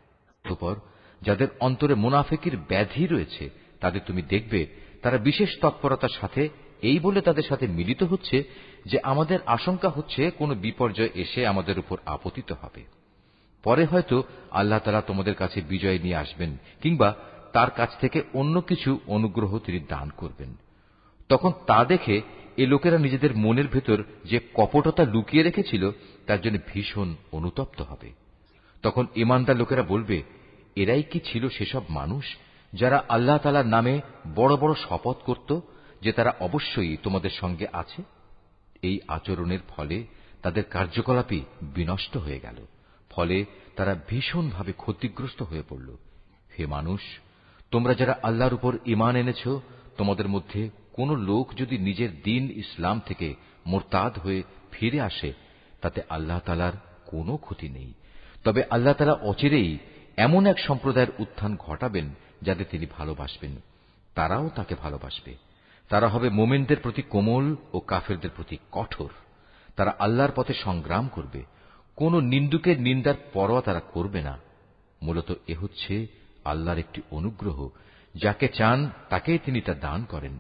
অতঃপর যাদের অন্তরে মুনাফিকের ব্যাধি রয়েছে, তাদের তুমি দেখবে তারা বিশেষ তৎপরতার সাথে এই বলে তাদের সাথে মিলিত হচ্ছে যে আমাদের আশঙ্কা হচ্ছে কোনো বিপর্যয় এসে আমাদের উপর আপতিত হবে। পরে হয়তো আল্লাহ তাআলা তোমাদের কাছে বিজয় নিয়ে আসবেন, কিংবা তার কাছ থেকে অন্য কিছু অনুগ্রহ তিনি দান করবেন। তখন তা দেখে এ লোকেরা নিজেদের মনের ভেতর যে কপটতা লুকিয়ে রেখেছিল তার জন্য ভীষণ অনুতপ্ত হবে। তখন ঈমানদার লোকেরা বলবে, এরাই কি ছিল সেসব মানুষ যারা আল্লাহ তাআলার নামে বড় বড় শপথ করত যে তারা অবশ্যই তোমাদের সঙ্গে আছে? এই আচরণের ফলে তাদের কার্যকলাপই বিনষ্ট হয়ে গেল। ফলে তারা ভীষণভাবে ক্ষতিগ্রস্ত হয়ে পড়ল। হে মানুষ, তোমরা যারা আল্লাহর উপর ঈমান এনেছ, তোমাদের মধ্যে কোন লোক যদি নিজের দিন ইসলাম থেকে মোরতাদ হয়ে ফিরে আসে তাতে আল্লাহ তাআলার কোনো ক্ষতি নেই। তবে আল্লাহ তাআলা অচিরেই এমন এক সম্প্রদায়ের উত্থান ঘটাবেন যাদের তিনি ভালোবাসবেন, তারাও তাকে ভালোবাসবে। তারা হবে মুমিনদের প্রতি কোমল ও কাফেরদের প্রতি কঠোর। তারা আল্লাহর পথে সংগ্রাম করবে, কোন নিন্দুকের নিন্দার পরোয়া তারা করবে না। মূলত এ হচ্ছে আল্লাহর একটি অনুগ্রহ, যাকে চান তাকেই তিনি তা দান করেন।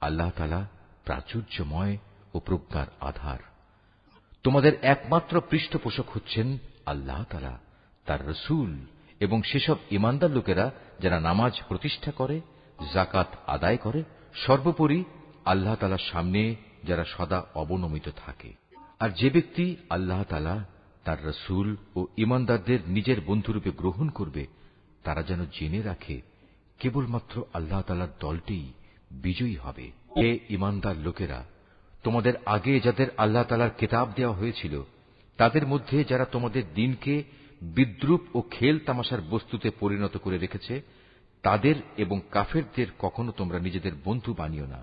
আল্লাহ তাআলা প্রাচুর্যময় ও প্রজ্ঞার আধার। তোমাদের একমাত্র পৃষ্ঠপোষক হচ্ছেন আল্লাহ তাআলা, তার রাসূল এবং সেসব ঈমানদার লোকেরা যারা নামাজ প্রতিষ্ঠা করে, যাকাত আদায় করে, সর্বোপরি আল্লাহ তাআলার সামনে যারা সদা অবনমিত থাকে। আর যে ব্যক্তি আল্লাহ তাআলা, তার রাসূল ও ঈমানদারদের নিজের বন্ধুরূপে গ্রহণ করবে, তারা যেন জেনে রাখে কেবলমাত্র আল্লাহ তাআলার দলটিই বিজয়ী হবে। হে ঈমানদার লোকেরা, তোমাদের আগে যাদের আল্লাহ তাআলার কিতাব দেওয়া হয়েছিল তাদের মধ্যে যারা তোমাদের দিনকে বিদ্রূপ ও খেল তামাশার বস্তুতে পরিণত করে রেখেছে, তাদের এবং কাফেরদের কখনো তোমরা নিজেদের বন্ধু বানিও না।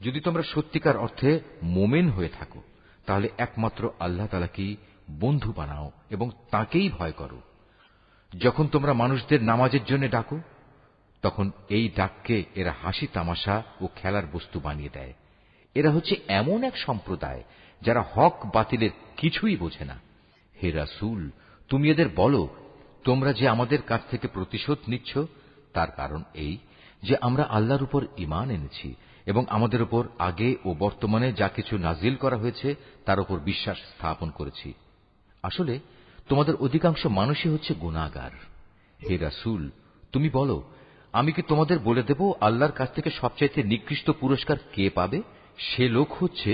যদি তোমরা সত্যিকার অর্থে মোমেন হয়ে থাকো তাহলে একমাত্র আল্লাহ তাআলাকেই বন্ধু বানাও এবং তাঁকেই ভয় করো। যখন তোমরা মানুষদের নামাজের জন্য ডাকো তখন এই ডাককে এরা হাসি তামাশা ও খেলার বস্তু বানিয়ে দেয়। এরা হচ্ছে এমন এক সম্প্রদায় যারা হক বাতিলের কিছুই বোঝে না। হে রাসূল, তুমি এদের বলো, তোমরা যে আমাদের কাছ থেকে প্রতিশোধ নিচ্ছ তার কারণ এই যে আমরা আল্লাহর উপর ঈমান এনেছি এবং আমাদের উপর আগে ও বর্তমানে যা কিছু নাজিল করা হয়েছে তার উপর বিশ্বাস স্থাপন করেছি। আসলে তোমাদের অধিকাংশ মানুষই হচ্ছে গুনাহগার। হে রাসূল, তুমি বলো, আমি কি তোমাদের বলে দেব আল্লাহর কাছ থেকে সবচাইতে নিকৃষ্ট পুরস্কার কে পাবে? সে লোক হচ্ছে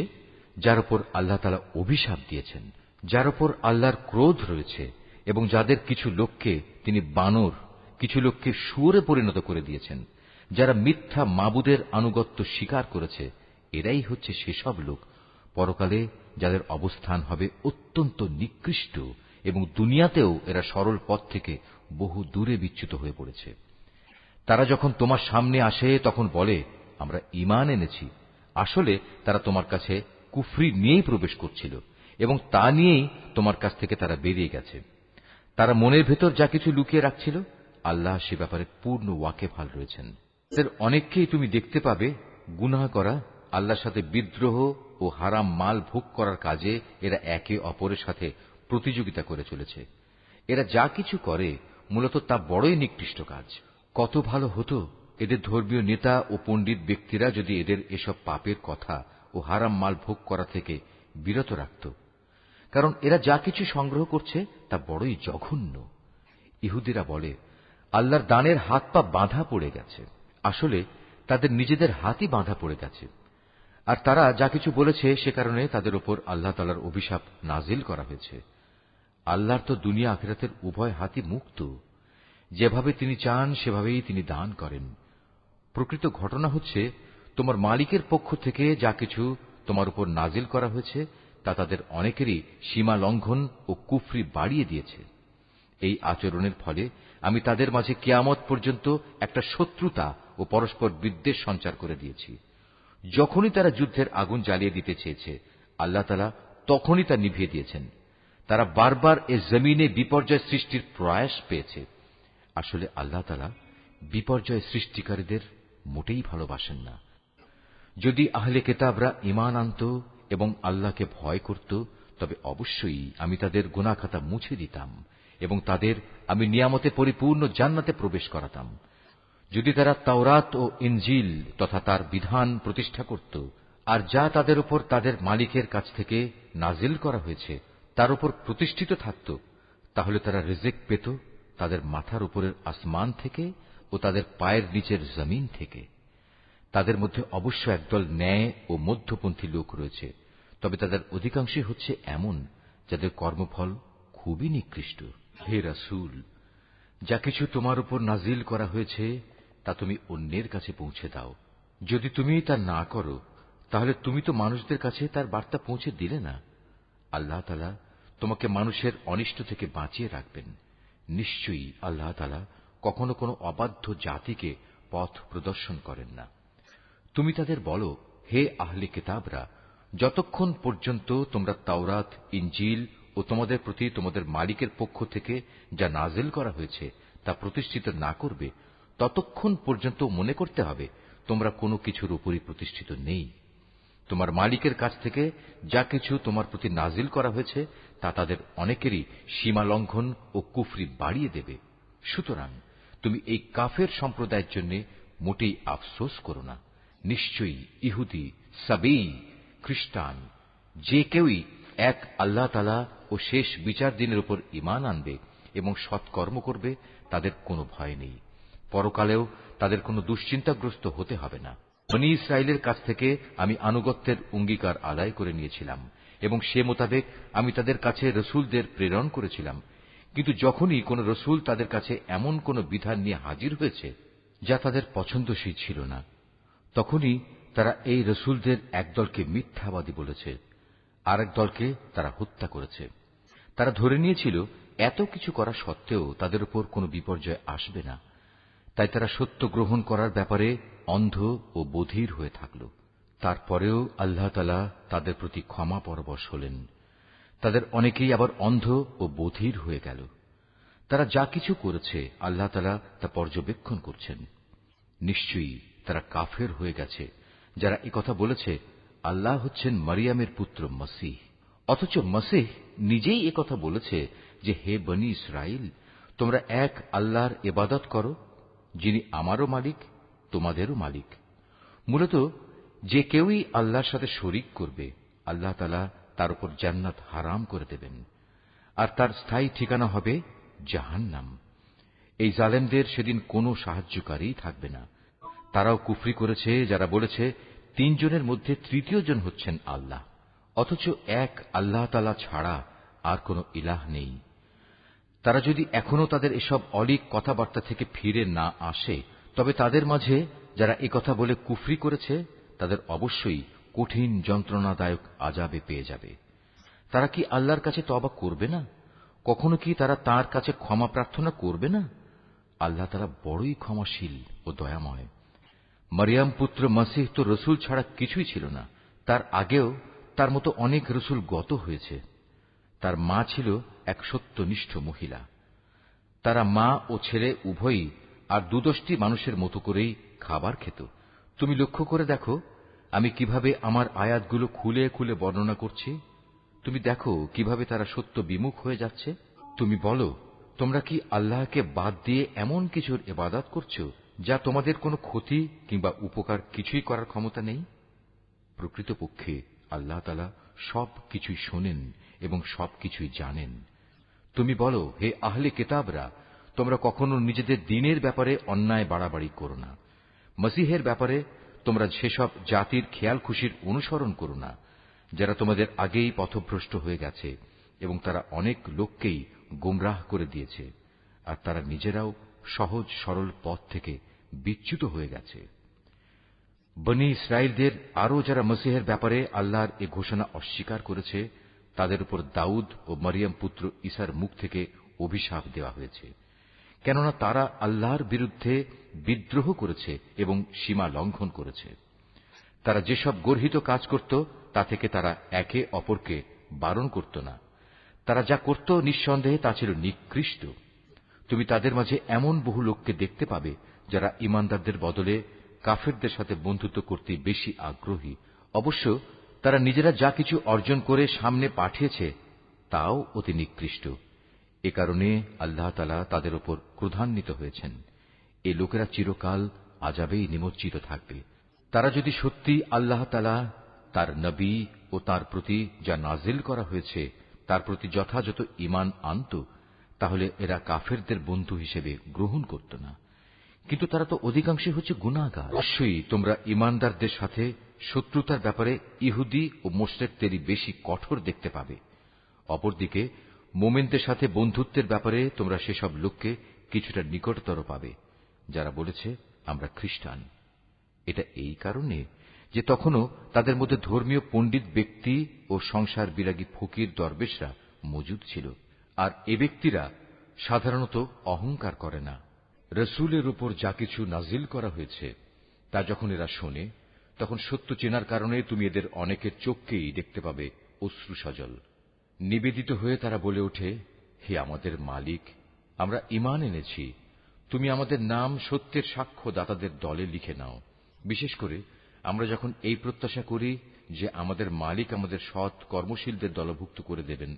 যার উপর আল্লাহ তাআলা অভিশাপ দিয়েছেন, যার উপর আল্লাহর ক্রোধ রয়েছে এবং যাদের কিছু লোককে তিনি বানর, কিছু লোককে শুয়োরে পরিণত করে দিয়েছেন, যারা মিথ্যা মাবুদের আনুগত্য স্বীকার করেছে। এরাই হচ্ছে সেসব লোক পরকালে যাদের অবস্থান হবে অত্যন্ত নিকৃষ্ট এবং দুনিয়াতেও এরা সরল পথ থেকে বহু দূরে বিচ্যুত হয়ে পড়েছে। তারা যখন তোমার সামনে আসে তখন বলে, আমরা ঈমান এনেছি। আসলে তারা তোমার কাছে কুফরি নিয়েই প্রবেশ করছিল এবং তা নিয়েই তোমার কাছ থেকে তারা বেরিয়ে গেছে। তারা মনের ভেতর যা কিছু লুকিয়ে রাখছিল আল্লাহ সে ব্যাপারে পূর্ণ ওয়াকিবহাল রয়েছেন। এদের অনেককেই তুমি দেখতে পাবে গুনাহ করা, আল্লাহর সাথে বিদ্রোহ ও হারাম মাল ভোগ করার কাজে এরা একে অপরের সাথে প্রতিযোগিতা করে চলেছে। এরা যা কিছু করে মূলত তা বড়ই নিকৃষ্ট কাজ। কত ভালো হতো এদের ধর্মীয় নেতা ও পণ্ডিত ব্যক্তিরা যদি এদের এসব পাপের কথা ও হারাম মাল ভোগ করা থেকে বিরত রাখত, কারণ এরা যা কিছু সংগ্রহ করছে তা বড়ই জঘন্য। ইহুদিরা বলে আল্লাহর দানের হাত পা বাঁধা পড়ে গেছে। আসলে তাদের নিজেদের হাতই বাঁধা পড়ে গেছে। আর তারা যা কিছু বলেছে সে কারণে তাদের উপর আল্লাহ তাআলার অভিশাপ নাজিল করা হয়েছে। আল্লাহর তো দুনিয়া আখিরাতের উভয় হাতই মুক্ত। যেভাবে তিনি চান সেভাবেই তিনি দান করেন। প্রকৃত ঘটনা হচ্ছে তোমার মালিকের পক্ষ থেকে যা কিছু তোমার উপর নাজিল করা হয়েছে তা তাদের অনেকেরই সীমা লঙ্ঘন ও কুফরি বাড়িয়ে দিয়েছে। এই আচরণের ফলে আমি তাদের মাঝে কিয়ামত পর্যন্ত একটা শত্রুতা ও পরস্পর বিদ্বেষ সঞ্চার করে দিয়েছি। যখনই তারা যুদ্ধের আগুন জ্বালিয়ে দিতে চেয়েছে আল্লাহ তাআলা তখনই তা নিভিয়ে দিয়েছেন। তারা বারবার এ জমিনে বিপর্যয় সৃষ্টির প্রয়াস পেয়েছে। আসলে আল্লাহ তাআলা বিপর্যয় সৃষ্টিকারীদের মোটেই ভালোবাসেন না। যদি আহলে কিতাবরা ঈমান আনত এবং আল্লাহকে ভয় করত তবে অবশ্যই আমি তাদের গুনাহ খাতা মুছে দিতাম এবং তাদের আমি নিয়ামতে পরিপূর্ণ জান্নাতে প্রবেশ করাতাম। যদি তারা তাওরাত ও ইনজিল তথা তার বিধান প্রতিষ্ঠা করত আর যা তাদের উপর তাদের মালিকের কাছ থেকে নাজিল করা হয়েছে তার উপর প্রতিষ্ঠিত থাকত, তাহলে তারা রিজিক পেত তাদের মাথার উপরের আসমান থেকে ও তাদের পায়ের নিচের জমিন থেকে। তাদের মধ্যে অবশ্য একদল ন্যায় ও মধ্যপন্থী লোক রয়েছে, তবে তাদের অধিকাংশই হচ্ছে এমন যাদের কর্মফল খুবই নিকৃষ্ট। হে রাসূল, যা কিছু তোমার উপর নাজিল করা হয়েছে তা তুমি অন্যের কাছে পৌঁছে দাও। যদি তুমি তা না করো তাহলে তুমি তো মানুষদের কাছে তার বার্তা পৌঁছে দিলে না। আল্লাহ তাআলা তোমাকে মানুষের অনিষ্ট থেকে বাঁচিয়ে রাখবেন। নিশ্চয়ই আল্লাহ তাআলা কখনো কোনো অবাধ্য জাতিকে পথ প্রদর্শন করেন না। তুমি তাদের বলো, হে আহলে কিতাবরা, যতক্ষণ পর্যন্ত তোমরা তাওরাত, ইনজিল ও তোমাদের প্রতি তোমাদের মালিকের পক্ষ থেকে যা নাজিল করা হয়েছে তা প্রতিষ্ঠিত না করবে, ততক্ষণ পর্যন্ত মনে করতে হবে তোমরা কোনো কিছুর উপরই প্রতিষ্ঠিত নেই। তোমার মালিকের কাছ থেকে যা কিছু তোমার প্রতি নাজিল করা হয়েছে তা তাদের অনেকেরই সীমা লঙ্ঘন ও কুফরি বাড়িয়ে দেবে। সুতরাং তুমি এই কাফের সম্প্রদায়ের জন্য মোটেই আফসোস করো না। নিশ্চয়ই ইহুদি, সাবেই, খ্রিস্টান যে কেউই এক আল্লাহ তাআলা ও শেষ বিচার দিনের উপর ঈমান আনবে এবং সৎকর্ম করবে, তাদের কোনো ভয় নেই। পরকালেও তাদের কোনো দুশ্চিন্তাগ্রস্ত হতে হবে না। বনী ইসরায়েলের কাছ থেকে আমি আনুগত্যের অঙ্গীকার আদায় করে নিয়েছিলাম এবং সে মোতাবেক আমি তাদের কাছে রসুলদের প্রেরণ করেছিলাম। কিন্তু যখনই কোন রসুল তাদের কাছে এমন কোন বিধান নিয়ে হাজির হয়েছে যা তাদের পছন্দসই ছিল না, তখনই তারা এই রসুলদের একদলকে মিথ্যাবাদী বলেছে, আরেক দলকে তারা হত্যা করেছে। তারা ধরে নিয়েছিল এত কিছু করা সত্ত্বেও তাদের উপর কোনো বিপর্যয় আসবে না, তাই তারা সত্য গ্রহণ করার ব্যাপারে অন্ধ ও বধির হয়ে থাকল। তারপরেও আল্লাহ তাআলা তাদের প্রতি ক্ষমা পরবশ হলেন। তাদের অনেকেই আবার অন্ধ ও বধির হয়ে গেল। তারা যা কিছু করেছে আল্লাহ তাআলা তা পর্যবেক্ষণ করছেন। নিশ্চয়ই তারা কাফের হয়ে গেছে যারা একথা বলেছে আল্লাহ হচ্ছেন মারিয়ামের পুত্র মসীহ, অথচ মসীহ নিজেই একথা বলেছে যে, হে বনী ইসরাইল, তোমরা এক আল্লাহর ইবাদত করো, যিনি আমারও মালিক, তোমাদেরও মালিক। মূলত যে কেউই আল্লাহর সাথে শরীক করবে, আল্লাহ তাআলা তার উপর জান্নাত হারাম করে দেবেন, আর তার স্থায়ী ঠিকানা হবে জাহান্নাম। এই জালেমদের সেদিন কোনো সাহায্যকারী থাকবে না। তারাও কুফরি করেছে যারা বলেছে তিনজনের মধ্যে তৃতীয় জন হচ্ছেন আল্লাহ, অথচ এক আল্লাহ তাআলা ছাড়া আর কোন ইলাহ নেই। তারা যদি এখনো তাদের এসব অলীক কথাবার্তা থেকে ফিরে না আসে, তবে তাদের মাঝে যারা একথা বলে কুফরি করেছে তাদের অবশ্যই কঠিন যন্ত্রণাদায়ক আযাবে পেয়ে যাবে। তারা কি আল্লাহর কাছে তওবা করবে না? কখনো কি তারা তাঁর কাছে ক্ষমা প্রার্থনা করবে না? আল্লাহ তাআলা বড়ই ক্ষমাশীল ও দয়াময়। মারিয়াম পুত্র মসীহ তো রসুল ছাড়া কিছুই ছিল না। তার আগেও তার মতো অনেক রসুল গত হয়েছে। তার মা ছিল এক সত্যনিষ্ঠ মহিলা। তারা মা ও ছেলে উভয়ই আর দুদশটি মানুষের মতো করেই খাবার খেত। তুমি লক্ষ্য করে দেখো আমি কিভাবে আমার আয়াতগুলো খুলে খুলে বর্ণনা করছি। তুমি দেখো কিভাবে তারা সত্য বিমুখ হয়ে যাচ্ছে। তুমি বলো, তোমরা কি আল্লাহকে বাদ দিয়ে এমন কিছুর ইবাদত করছো যা তোমাদের কোনো ক্ষতি কিংবা উপকার কিছুই করার ক্ষমতা নেই? প্রকৃতপক্ষে আল্লাহ তাআলা সব কিছুই শোনেন এবং সবকিছুই জানেন। তুমি বলো, হে আহলে কিতাবরা, তোমরা কখনো নিজেদের দ্বীনের ব্যাপারে অন্যায় বাড়াবাড়ি করো না। মসীহের ব্যাপারে তোমরা সেসব জাতির খেয়াল খুশির অনুসরণ করো না যারা তোমাদের আগেই পথভ্রষ্ট হয়ে গেছে এবং তারা অনেক লোককেই গোমরাহ করে দিয়েছে, আর তারা নিজেরাও সহজ সরল পথ থেকে বিচ্যুত হয়ে গেছে। বনী ইসরায়েলদের আরো যারা মসীহের ব্যাপারে আল্লাহর এ ঘোষণা অস্বীকার করেছে, তাদের উপর দাউদ ও মরিয়ম পুত্র ঈসার মুখ থেকে অভিশাপ দেওয়া হয়েছে, কেননা তারা আল্লাহর বিরুদ্ধে বিদ্রোহ করেছে এবং সীমা লঙ্ঘন করেছে। তারা যেসব গর্হিত কাজ করত তা থেকে তারা একে অপরকে বারণ করত না। তারা যা করত নিঃসন্দেহে তা ছিল নিকৃষ্ট। তুমি তাদের মাঝে এমন বহু লোককে দেখতে পাবে যারা ঈমানদারদের বদলে কাফেরদের সাথে বন্ধুত্ব করতে বেশি আগ্রহী। অবশ্য তারা নিজেরা যা কিছু অর্জন করে সামনে পাঠিয়েছে তাও অতি নিকৃষ্ট। এ কারণে আল্লাহ তাআলা তাদের উপর ক্রোধান্বিত হয়েছেন। এ লোকেরা চিরকাল আযাবেই নিমজ্জিত থাকবে। তারা যদি সত্যি আল্লাহ তাআলা, তার নবী ও তার প্রতি যা নাজিল করা হয়েছে তার প্রতি যথাযথ ঈমান আনত, তাহলে এরা কাফেরদের বন্ধু হিসেবে গ্রহণ করত না। কিন্তু তারা তো অধিকাংশই হচ্ছে গুনাহগার। অবশ্যই তোমরা ঈমানদারদের সাথে শত্রুতার ব্যাপারে ইহুদি ও মুশরিকদেরই বেশি কঠোর দেখতে পাবে। অপরদিকে মুমিনদের সাথে বন্ধুত্বের ব্যাপারে তোমরা সেসব লোককে কিছুটা নিকটতর পাবে যারা বলেছে আমরা খ্রিস্টান। এটা এই কারণে যে তখনও তাদের মধ্যে ধর্মীয় পণ্ডিত ব্যক্তি ও সংসার বিরাগী ফকির দরবেশরা মজুদ ছিল, আর এ ব্যক্তিরা সাধারণত অহংকার করে না। রসুলের উপর যা কিছু নাজিল করা হয়েছে তা যখন এরা শোনে তখন সত্য চেনার কারণে তুমি এদের অনেকের চোখকেই দেখতে পাবে অশ্রু সজল। নিবেদিত হয়ে তারা বলে ওঠে, হে আমাদের মালিক, আমরা ঈমান এনেছি, তুমি আমাদের নাম সত্যের সাক্ষ্যদাতাদের দলে লিখে নাও। বিশেষ করে আমরা যখন এই প্রত্যাশা করি যে আমাদের মালিক আমাদের সৎ কর্মশীলদের দলভুক্ত করে দেবেন,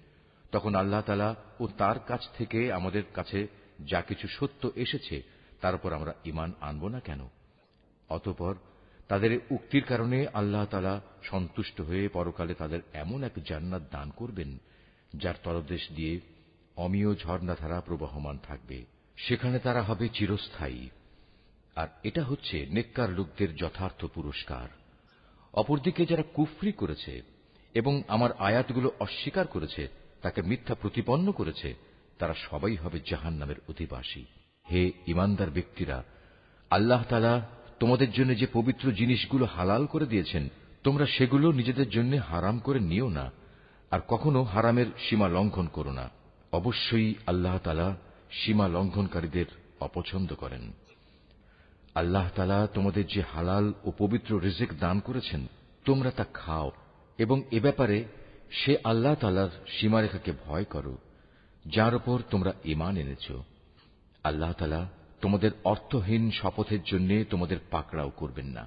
তখন আল্লাহ তাআলা ও তার কাছ থেকে আমাদের কাছে যা কিছু সত্য এসেছে তার উপর আমরা ঈমান আনব না কেন? অতঃপর তাদের উক্তির কারণে আল্লাহ তাআলা সন্তুষ্ট হয়ে পরকালে তাদের এমন এক জান্নাত দান করবেন যার তলদেশ দিয়ে অমিয় ঝর্ণাধারা প্রবহমান থাকবে। সেখানে তারা হবে চিরস্থায়ী। আর এটা হচ্ছে নেককার লোকদের যথার্থ পুরস্কার। অপরদিকে যারা কুফরি করেছে এবং আমার আয়াতগুলো অস্বীকার করেছে, তাকে মিথ্যা প্রতিপন্ন করেছে, তারা সবাই হবে জাহান্নামের অধিবাসী। হে ঈমানদার ব্যক্তিরা, আল্লাহ তাআলা তোমাদের জন্য যে পবিত্র জিনিসগুলো হালাল করে দিয়েছেন, তোমরা সেগুলো নিজেদের জন্য হারাম করে নিও না, আর কখনো হারামের সীমা লঙ্ঘন করো না। অবশ্যই আল্লাহ তাআলা সীমা লঙ্ঘনকারীদের অপছন্দ করেন। আল্লাহ তাআলা তোমাদের যে হালাল ও পবিত্র রিজিক দান করেছেন, তোমরা তা খাও এবং এ ব্যাপারে সে আল্লাহ তাআলার সীমারেখাকে ভয় করো, যার উপর তোমরা ঈমান এনেছ। আল্লাহ তাআলা তোমাদের অর্থহীন শপথের জন্য তোমাদের পাকড়াও করবেন না,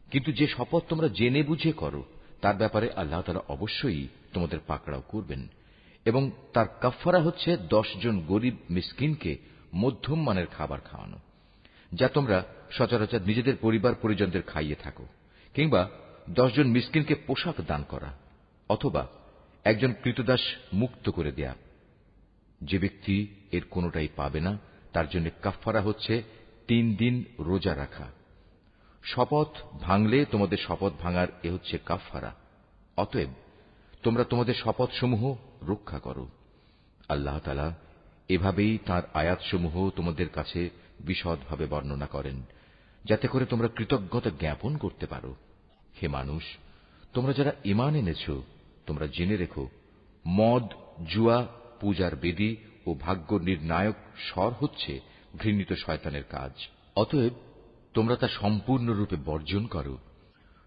কিন্তু যে শপথ তোমরা জেনে বুঝে করো তার ব্যাপারে আল্লাহ তাআলা অবশ্যই তোমাদের পাকড়াও করবেন। এবং তার কাফফারা হচ্ছে 10 জন গরিব মিসকিনকে মধ্যম মানের খাবার খাওয়ানো, যা তোমরা সচরাচর নিজেদের পরিবার পরিজনদের খাইয়ে থাকো, কিংবা 10 জন মিসকিনকে পোশাক দান করা, অথবা একজন ক্রীতদাস মুক্ত করে দেয়া। যে ব্যক্তি এর কোনোটাই পাবে না তার জন্য কাফফারা হচ্ছে 3 দিন রোজা রাখা। শপথ ভাঙলে তোমাদের শপথ ভাঙার এ হচ্ছে কাফফারা। অতএব তোমরা তোমাদের শপথসমূহ রক্ষা করো। আল্লাহ তাআলা এভাবেই তাঁর আয়াতসমূহ তোমাদের কাছে বিশদভাবে বর্ণনা করেন, যাতে করে তোমরা কৃতজ্ঞতা জ্ঞাপন করতে পারো। হে মানুষ, তোমরা যারা ঈমান এনেছ, তোমরা জেনে রেখো, মদ, জুয়া, পূজার বেদী ও ভাগ্য নির্ণায়ক স্বর হচ্ছে ঘৃণিত শয়তানের কাজ। অতএব তোমরা তা সম্পূর্ণরূপে বর্জন করো।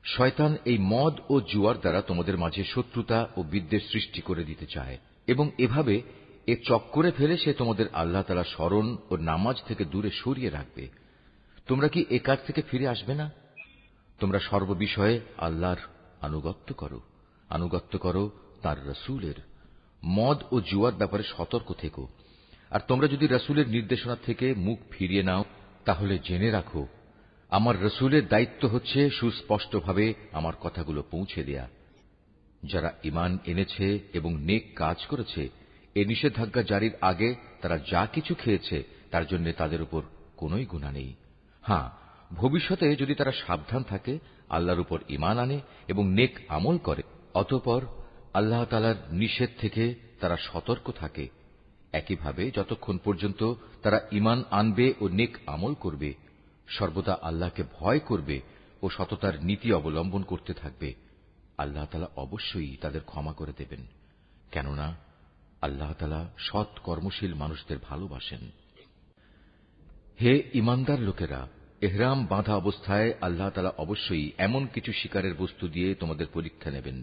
শয়তান এই মদ ও জুয়ার দ্বারা তোমাদের মাঝে শত্রুতা ও বিদ্বেষ সৃষ্টি করে দিতে চায়, এবং এভাবে এ চক্করে ফেলে সে তোমাদের আল্লাহ তাআলার স্মরণ ও নামাজ থেকে দূরে সরিয়ে রাখবে। তোমরা কি এ কাজ থেকে ফিরে আসবে না? তোমরা সর্ববিষয়ে আল্লাহর আনুগত্য করো তার রসুলের। মদ ও জুয়ার ব্যাপারে সতর্ক থেকো। আর তোমরা যদি রসুলের নির্দেশনা থেকে মুখ ফিরিয়ে নাও, তাহলে জেনে রাখো, আমার রসুলের দায়িত্ব হচ্ছে সুস্পষ্টভাবে আমার কথাগুলো পৌঁছে দেয়া। যারা ঈমান এনেছে এবং নেক কাজ করেছে, এ নিষেধাজ্ঞা জারির আগে তারা যা কিছু খেয়েছে তার জন্য তাদের উপর কোনই গুনাহ নেই। হ্যাঁ, ভবিষ্যতে যদি তারা সাবধান থাকে, আল্লাহর উপর ঈমান আনে এবং নেক আমল করে, অতঃপর আল্লাহ তাআলার নিষেধ থেকে তারা সতর্ক থাকে, একইভাবে যতক্ষণ পর্যন্ত তারা ঈমান আনবে ও নেক আমল করবে, সর্বদা আল্লাহকে ভয় করবে ও সততার নীতি অবলম্বন করতে থাকবে, আল্লাহ তাআলা অবশ্যই তাদের ক্ষমা করে দেবেন, কেননা আল্লাহ তাআলা সৎ কর্মশীল মানুষদের ভালোবাসেন। হে ঈমানদার লোকেরা, ইহরাম বাঁধা অবস্থায় আল্লাহ তাআলা অবশ্যই এমন কিছু শিকারের বস্তু দিয়ে তোমাদের পরীক্ষা নেবেন,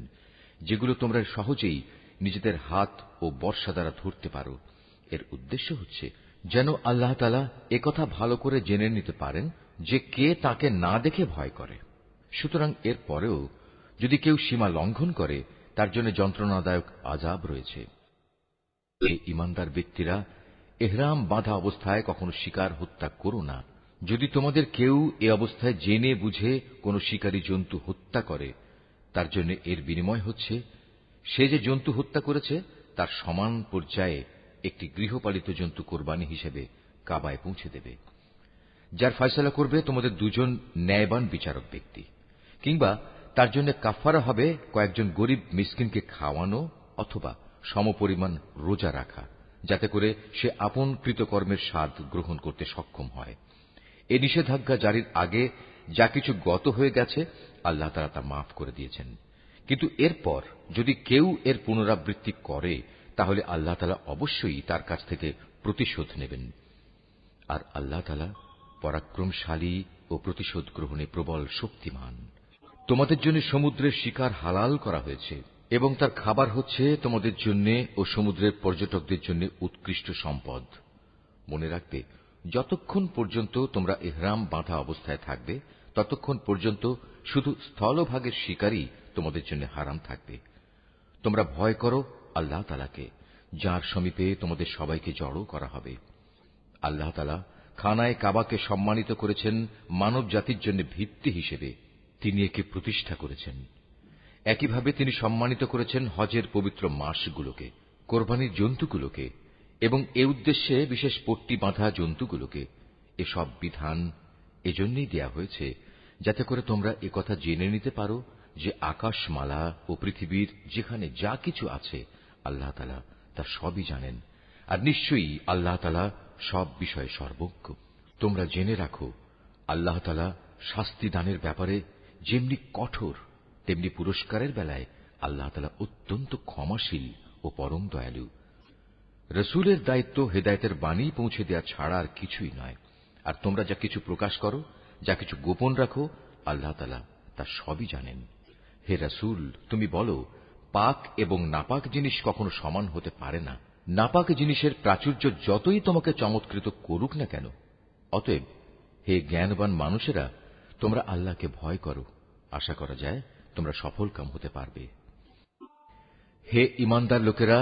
যেগুলো তোমরা সহজেই নিজেদের হাত ও বর্শা দ্বারা ধরতে পারো। এর উদ্দেশ্য হচ্ছে যেন আল্লাহ তাআলা একথা ভালো করে জেনে নিতে পারেন যে কে তাকে না দেখে ভয় করে। সুতরাং এর পরেও যদি কেউ সীমা লঙ্ঘন করে, তার জন্য যন্ত্রণাদায়ক আযাব রয়েছে। হে ঈমানদার ব্যক্তিরা, ইহরাম বাঁধা অবস্থায় কখনো শিকার হত্যা করো না। যদি তোমাদের কেউ এ অবস্থায় জেনে বুঝে কোনো শিকারী জন্তু হত্যা করে, তার জন্য এর বিনিময় হচ্ছে সে যে জন্তু হত্যা করেছে তার সমান পর্যায়ে একটি গৃহপালিত জন্তু কোরবানি হিসেবে কাবায় পৌঁছে দেবে, যার ফয়সালা করবে তোমাদের দুজন ন্যায়বান বিচারক ব্যক্তি। কিংবা তার জন্য কাফফারা হবে কয়েকজন গরিব মিসকিনকে খাওয়ানো অথবা সমপরিমাণ রোজা রাখা, যাতে করে সে আপন কৃতকর্মের স্বাদ গ্রহণ করতে সক্ষম হয়। এ নিষেধাজ্ঞা জারির আগে যা কিছু গত হয়ে গেছে আল্লাহ তাআলা তা মাফ করে দিয়েছেন, কিন্তু এরপর যদি কেউ এর পুনরাবৃত্তি করে, তাহলে আল্লাহ তাআলা অবশ্যই তার কাছ থেকে প্রতিশোধ নেবেন। আর আল্লাহ তাআলা পরাক্রমশালী ও প্রতিশোধ গ্রহণে প্রবল শক্তিমান। তোমাদের জন্য সমুদ্রের শিকার হালাল করা হয়েছে এবং তার খাবার হচ্ছে তোমাদের জন্য ও সমুদ্রের পর্যটকদের জন্য উৎকৃষ্ট সম্পদ। মনে রাখবে, যতক্ষণ পর্যন্ত তোমরা ইহরাম বাঁধা অবস্থায় থাকবে ততক্ষণ পর্যন্ত শুধু স্থলভাগের শিকারই তোমাদের জন্য হারাম থাকবে। তোমরা ভয় করো আল্লাহ তাআলাকে, যার সমীপে তোমাদের সবাইকে জড়ো করা হবে। আল্লাহ তাআলা খানায়ে কাবাকে সম্মানিত করেছেন মানব জাতির জন্য ভিত্তি হিসেবে। তিনি একে প্রতিষ্ঠা করেছেন। একইভাবে তিনি সম্মানিত করেছেন হজের পবিত্র মাসগুলোকে, কোরবানির জন্তুগুলোকে এবং এ উদ্দেশ্যে বিশেষ পট্টি বাঁধা জন্তুগুলোকে। এসব বিধান এজন্যই দেয়া হয়েছে যাতে করে তোমরা একথা জেনে নিতে পারো যে আকাশমালা ও পৃথিবীর যেখানে যা কিছু আছে আল্লাহ তাআলা তা সবই জানেন, আর নিশ্চয়ই আল্লাহ তাআলা সব বিষয়ে সর্বজ্ঞ। তোমরা জেনে রাখো, আল্লাহ তাআলা শাস্তি দানের ব্যাপারে যেমনি কঠোর, তেমনি পুরস্কারের বেলায় আল্লাহ তাআলা অত্যন্ত ক্ষমাশীল ও পরম দয়ালু। রসুলের দায়িত্ব হেদায়েতের বাণী পৌঁছে দেওয়া ছাড়া আর কিছুই নয়। আর তোমরা যা কিছু প্রকাশ করো, যা কিছু গোপন রাখো, আল্লাহ তাআলা তা সবই জানেন। হে রসুল, তুমি বলো, পাক এবং নাপাক জিনিস কখনো সমান হতে পারে না। নাপাক জিনিসের প্রাচুর্য যতই তোমাকে চমৎকৃত করুক না কেন। অতএব হে জ্ঞানবান মানুষেরা, তোমরা আল্লাহকে ভয় করো। আশা করা যায় তোমরা সফলকাম হতে পারবে। হে ঈমানদার লোকেরা,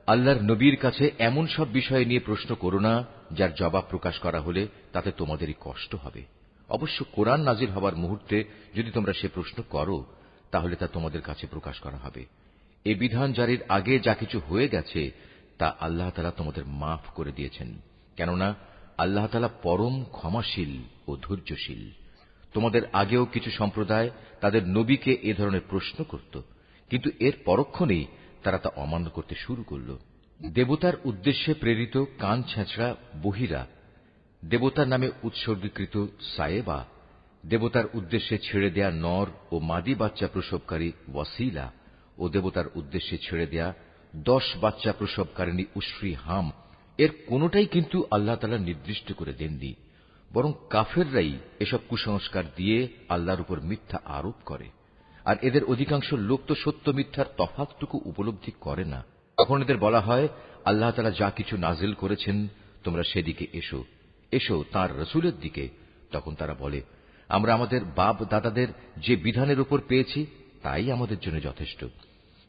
আল্লাহর নবীর কাছে এমন সব বিষয় নিয়ে প্রশ্ন করো না যার জবাব প্রকাশ করা হলে তাতে তোমাদেরই কষ্ট হবে। অবশ্য কোরআন নাজিল হবার মুহূর্তে যদি তোমরা সে প্রশ্ন করো, তাহলে তা তোমাদের কাছে প্রকাশ করা হবে। এ বিধান জারির আগে যা কিছু হয়ে গেছে তা আল্লাহ তাআলা তোমাদের মাফ করে দিয়েছেন, কেননা আল্লাহ তাআলা পরম ক্ষমাশীল ও ধৈর্যশীল। তোমাদের আগেও কিছু সম্প্রদায় তাদের নবীকে এ ধরনের প্রশ্ন করত, কিন্তু এর পরক্ষণেই তারা তা অমান্য করতে শুরু করল। দেবতার উদ্দেশ্যে প্রেরিত কান ছেঁচড়া বহিরা, দেবতার নামে উৎসর্গীকৃত সায়েবা, দেবতার উদ্দেশ্যে ছেড়ে দেয়া নর ও মাদি বাচ্চা প্রসবকারী ওয়াসিলা ও দেবতার উদ্দেশ্যে ছেড়ে দেয়া 10 বাচ্চা প্রসবকারিণী উশরি হাম, এর কোনটাই কিন্তু আল্লাহ তাআলা নির্দিষ্ট করে দেননি। বরং কাফেররাই এসব কুসংস্কার দিয়ে আল্লাহর উপর মিথ্যা আরোপ করে। আর এদের অধিকাংশ লোক তো সত্য মিথ্যার তফাৎটুকু উপলব্ধি করে না। তখন এদের বলা হয়, আল্লাহ তাআলা যা কিছু নাজিল করেছেন তোমরা সেদিকে এসো, এসো তাঁর রসুলের দিকে। তখন তারা বলে, আমরা আমাদের বাপ দাদাদের যে বিধানের উপর পেয়েছি তাই আমাদের জন্য যথেষ্ট।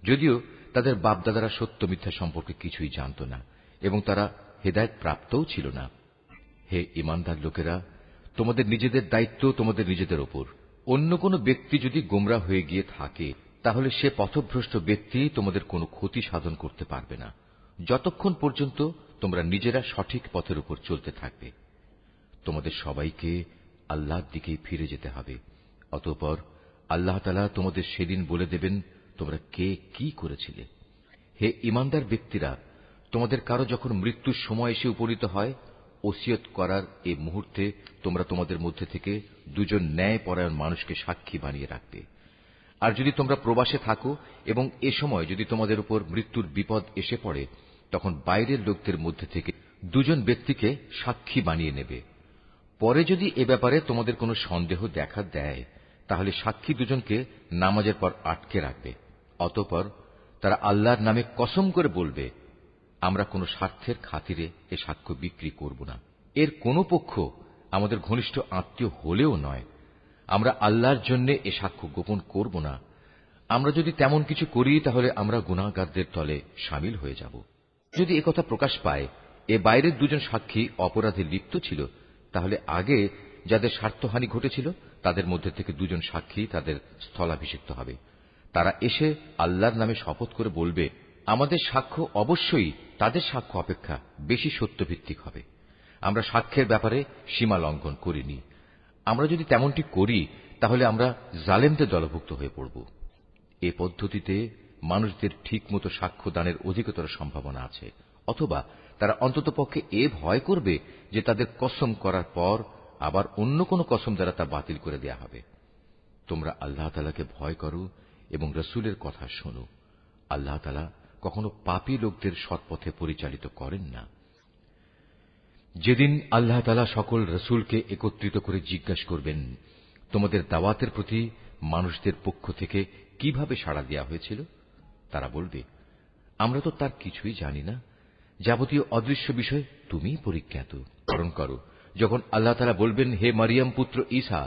যদিও তাদের বাপ দাদারা সত্য মিথ্যা সম্পর্কে কিছুই জানত না এবং তারা হেদায়েত প্রাপ্তও ছিল না। হে ঈমানদার লোকেরা, তোমাদের নিজেদের দায়িত্ব তোমাদের নিজেদের ওপর। অন্য কোন ব্যক্তি যদি গোমরা হয়ে গিয়ে থাকে, তাহলে সে পথভ্রষ্ট ব্যক্তি তোমাদের কোনো ক্ষতি সাধন করতে পারবে না, যতক্ষণ পর্যন্ত তোমরা নিজেরা সঠিক পথের উপর চলতে থাকবে। তোমাদের সবাইকে আল্লাহর দিকেই ফিরে যেতে হবে। অতঃপর আল্লাহ তাআলা তোমাদের সেদিন বলে দেবেন তোমরা কে কি করেছিলে। হে ঈমানদার ব্যক্তিরা, তোমাদের কারো যখন মৃত্যুর সময় এসে উপনীত হয়, ওসিয়ত করার এই মুহূর্তে তোমরা তোমাদের মধ্যে থেকে দুজন ন্যায়পরায়ণ মানুষকে সাক্ষী বানিয়ে রাখবে। আর যদি তোমরা প্রবাসে থাকো এবং এ সময় যদি তোমাদের উপর মৃত্যুর বিপদ এসে পড়ে, তখন বাইরের লোকদের মধ্যে থেকে দুজন ব্যক্তিকে সাক্ষী বানিয়ে নেবে। পরে যদি এ ব্যাপারে তোমাদের কোনো সন্দেহ দেখা দেয়, তাহলে সাক্ষী দুজনকে নামাজের পর আটকে রাখবে। অতঃপর তারা আল্লাহর নামে কসম করে বলবে, আমরা কোনো স্বার্থের খাতিরে এ সাক্ষ্য বিক্রি করব না। এর কোনো পক্ষ আমাদের ঘনিষ্ঠ আত্মীয় হলেও নয়। আমরা আল্লাহর জন্য এ সাক্ষ্য গোপন করব না। আমরা যদি তেমন কিছু করি তাহলে আমরা গুনাহগারদের দলে শামিল হয়ে যাব। যদি একথা প্রকাশ পায় এ বাইরের দুজন সাক্ষী অপরাধে লিপ্ত ছিল, তাহলে আগে যাদের স্বার্থহানি ঘটেছিল তাদের মধ্যে থেকে দুজন সাক্ষী তাদের স্থলাভিষিক্ত হবে। তারা এসে আল্লাহর নামে শপথ করে বলবে, আমাদের সাক্ষ্য অবশ্যই তাদের সাক্ষ্য অপেক্ষা বেশি সত্যভিত্তিক হবে। আমরা সাক্ষ্যের ব্যাপারে সীমা লঙ্ঘন করিনি। আমরা যদি তেমনটি করি তাহলে আমরা জালেমদের দলভুক্ত হয়ে পড়ব। এ পদ্ধতিতে মানুষদের ঠিকমতো সাক্ষ্য দানের অধিকতর সম্ভাবনা আছে, অথবা তারা অন্ততপক্ষে এ ভয় করবে যে তাদের কসম করার পর আবার অন্য কোন কসম দ্বারা তা বাতিল করে দেয়া হবে। তোমরা আল্লাহ তাআলাকে ভয় করো এবং রসুলের কথা শোনো। আল্লাহ তাআলা কখনো পাপী লোকদের সৎপথে পরিচালিত করেন না। যেদিন আল্লাহ তাআলা সকল রসুলকে একত্রিত করে জিজ্ঞাসা করবেন, তোমাদের দাওয়াতের প্রতি মানুষদের পক্ষ থেকে কিভাবে সাড়া দেওয়া হয়েছিল? তারা বলবে, আমরা তো তার কিছুই জানি না, যাবতীয় অদৃশ্য বিষয় তুমিই পরিজ্ঞাত। স্মরণ করো, যখন আল্লাহ তাআলা বলবেন, হে মারিয়াম পুত্র ঈসা,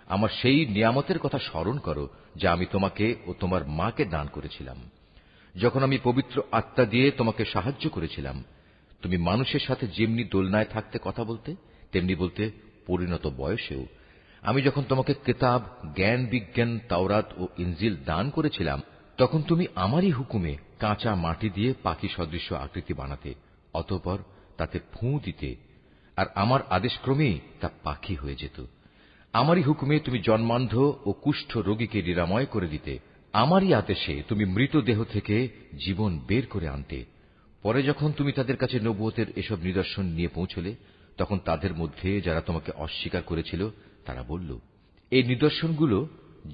আমার সেই নিয়ামতের কথা স্মরণ করো যা আমি তোমাকে ও তোমার মাকে দান করেছিলাম। যখন আমি পবিত্র আত্মা দিয়ে তোমাকে সাহায্য করেছিলাম, তুমি মানুষের সাথে যেমনি দোলনায় থাকতে কথা বলতে, তেমনি বলতে পরিণত বয়সেও। আমি যখন তোমাকে কিতাব, জ্ঞান বিজ্ঞান, তাওরাত ও ইনজিল দান করেছিলাম, তখন তুমি আমারই হুকুমে কাঁচা মাটি দিয়ে পাখি সদৃশ্য আকৃতি বানাতে, অতঃপর তাতে ফুঁ দিতে, আর আমার আদেশক্রমেই তা পাখি হয়ে যেত। আমারই হুকুমে তুমি জন্মান্ধ ও কুষ্ঠ রোগীকে নিরাময় করে দিতে। আমারই আদেশে তুমি মৃতদেহ থেকে জীবন বের করে আনতে। পরে যখন তুমি তাদের কাছে নবুয়তের এসব নিদর্শন নিয়ে পৌঁছলে, তখন তাদের মধ্যে যারা তোমাকে অস্বীকার করেছিল তারা বলল, এই নিদর্শনগুলো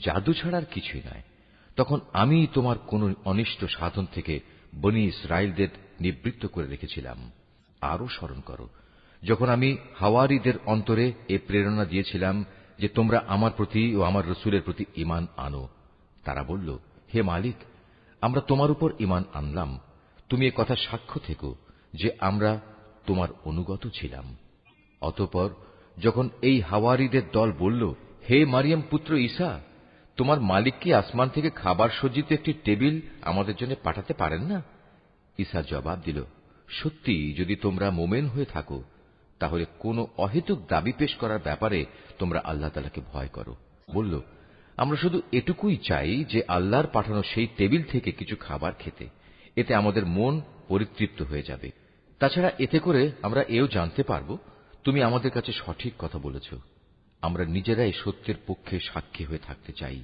জাদু ছাড়ার কিছুই নয়। তখন আমি তোমার কোন অনিষ্ট সাধন থেকে বনী ইসরায়েলদের নিবৃত্ত করে রেখেছিলাম। আরো স্মরণ করো, যখন আমি হাওয়ারীদের অন্তরে এ প্রেরণা দিয়েছিলাম যে তোমরা আমার প্রতি ও আমার রসুলের প্রতি ঈমান আনো। তারা বলল, হে মালিক, আমরা তোমার উপর ঈমান আনলাম। তুমি এ কথা সাক্ষ্য থেকো যে আমরা তোমার অনুগত ছিলাম। অতঃপর যখন এই হাওয়ারীদের দল বলল, হে মারিয়াম পুত্র ঈসা, তোমার মালিক কি আসমান থেকে খাবার সজ্জিত একটি টেবিল আমাদের জন্য পাঠাতে পারেন না? ঈসা জবাব দিল, সত্যি যদি তোমরা মোমেন হয়ে থাকো, তাহলে কোন অহেতুক দাবি পেশ করার ব্যাপারে তোমরা আল্লাহ তাআলাকে ভয় করো। বলল, আমরা শুধু এটুকুই চাই যে আল্লাহর পাঠানো সেই টেবিল থেকে কিছু খাবার খেতে, এতে আমাদের মন পরিতৃপ্ত হয়ে যাবে। তাছাড়া এতে করে আমরা এও জানতে পারব তুমি আমাদের কাছে সঠিক কথা বলেছ। আমরা নিজেরাই সত্যের পক্ষে সাক্ষী হয়ে থাকতে চাই।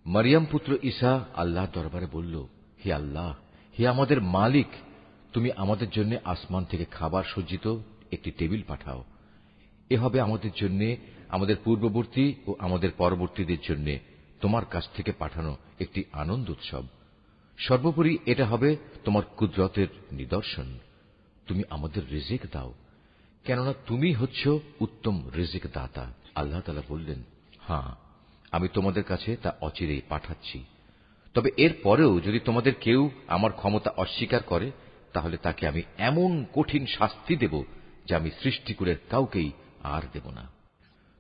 মারিয়াম পুত্র ঈসা আল্লাহর দরবারে বলল, হে আল্লাহ, হে আমাদের মালিক, তুমি আমাদের জন্য আসমান থেকে খাবার সজ্জিত একটি টেবিল পাঠাও। এ হবে আমাদের জন্য, আমাদের পূর্ববর্তী ও আমাদের পরবর্তীদের জন্য তোমার কাছ থেকে পাঠানো একটি আনন্দ উৎসব। সর্বোপরি এটা হবে তোমার কুদরতের নিদর্শন। তুমি আমাদের রিজিক দাও, কেননা তুমি হচ্ছ উত্তম রিজিক দাতা। আল্লাহ তাআলা বললেন, হ্যাঁ, আমি তোমাদের কাছে তা অচিরেই পাঠাচ্ছি। তবে এর পরেও যদি তোমাদের কেউ আমার ক্ষমতা অস্বীকার করে, তাহলে তাকে আমি এমন কঠিন শাস্তি দেব যা আমি সৃষ্টিকুলের কাউকেই আর দেব না।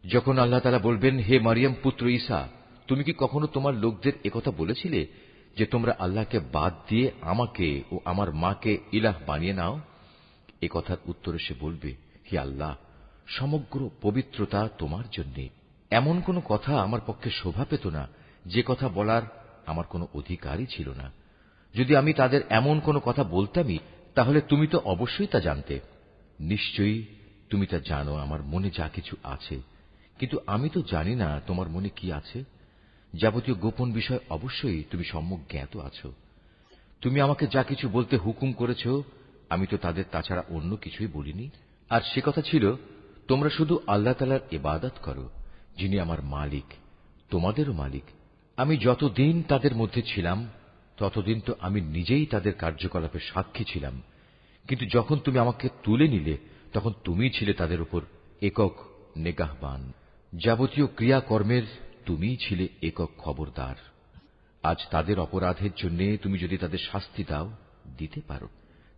যখন আল্লাহ তাআলা বলবেন, হে মারিয়াম পুত্র ঈসা, তুমি কি কখনো তোমার লোকদের একথা বলেছিলে যে তোমরা আল্লাহকে বাদ দিয়ে আমাকে ও আমার মাকে ইলাহ বানিয়ে নাও? এ কথার উত্তরে সে বলবে, হে আল্লাহ, সমগ্র পবিত্রতা তোমার জন্যে। এমন কোন কথা আমার পক্ষে শোভা পেত না যে কথা বলার আমার কোনো অধিকারই ছিল না। যদি আমি তাদের এমন কোন কথা বলতামই, তাহলে তুমি তো অবশ্যই তা জানতে। নিশ্চয়ই তুমি তা জানো আমার মনে যা কিছু আছে, কিন্তু আমি তো জানি না তোমার মনে কি আছে। যাবতীয় গোপন বিষয় অবশ্যই তুমি সম্যক জ্ঞাত আছো। তুমি আমাকে যা কিছু বলতে হুকুম করেছ, আমি তো তাদের তাছাড়া অন্য কিছুই বলিনি। আর সে কথা ছিল, তোমরা শুধু আল্লাহ তাআলার ইবাদত করো, যিনি আমার মালিক, তোমাদেরও মালিক। আমি যতদিন তাদের মধ্যে ছিলাম, ততদিন তো আমি নিজেই তাদের কার্যকলাপের সাক্ষী ছিলাম, কিন্তু যখন তুমি আমাকে তুলে নিলে, তখন তুমিই ছিলে তাদের উপর একক নেগাহবান। যাবতীয় ক্রিয়াকর্মের তুমিই ছিলে একক খবরদার। আজ তাদের অপরাধের জন্য তুমি যদি তাদের শাস্তি দাও, দিতে পারো,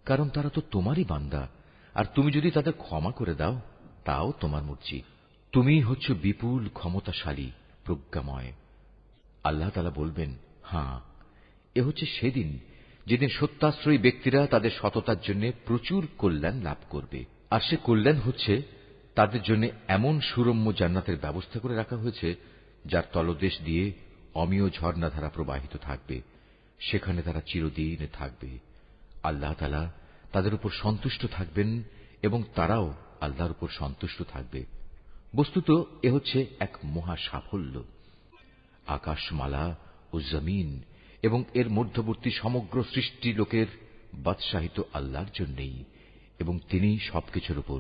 কারণ তারা তো তোমারই বান্দা। আর তুমি যদি তাদের ক্ষমা করে দাও, তাও তোমার মর্জি। তুমিই হচ্ছ বিপুল ক্ষমতাশালী, প্রজ্ঞাময়। আল্লাহ তাআলা বলবেন, হ্যাঁ, এ হচ্ছে সেদিন যেদিন সত্যাশ্রয়ী ব্যক্তিরা তাদের সততার জন্য প্রচুর কল্যাণ লাভ করবে। আর সে কল্যাণ হচ্ছে তাদের জন্য এমন সুরম্য জান্নাতের ব্যবস্থা করে রাখা হয়েছে, যার তলদেশ দিয়ে অমিয় ঝর্ণাধারা প্রবাহিত থাকবে। সেখানে তারা চিরদিন থাকবে। আল্লাহ তাআলা তাদের উপর সন্তুষ্ট থাকবেন এবং তারাও আল্লাহর উপর সন্তুষ্ট থাকবে। বস্তুত এ হচ্ছে এক মহা সাফল্য। আকাশমালা ও জমিন এবং এর মধ্যবর্তী সমগ্র সৃষ্টি লোকের বাদশাহিত আল্লাহর জন্যই, এবং তিনি সবকিছুর উপর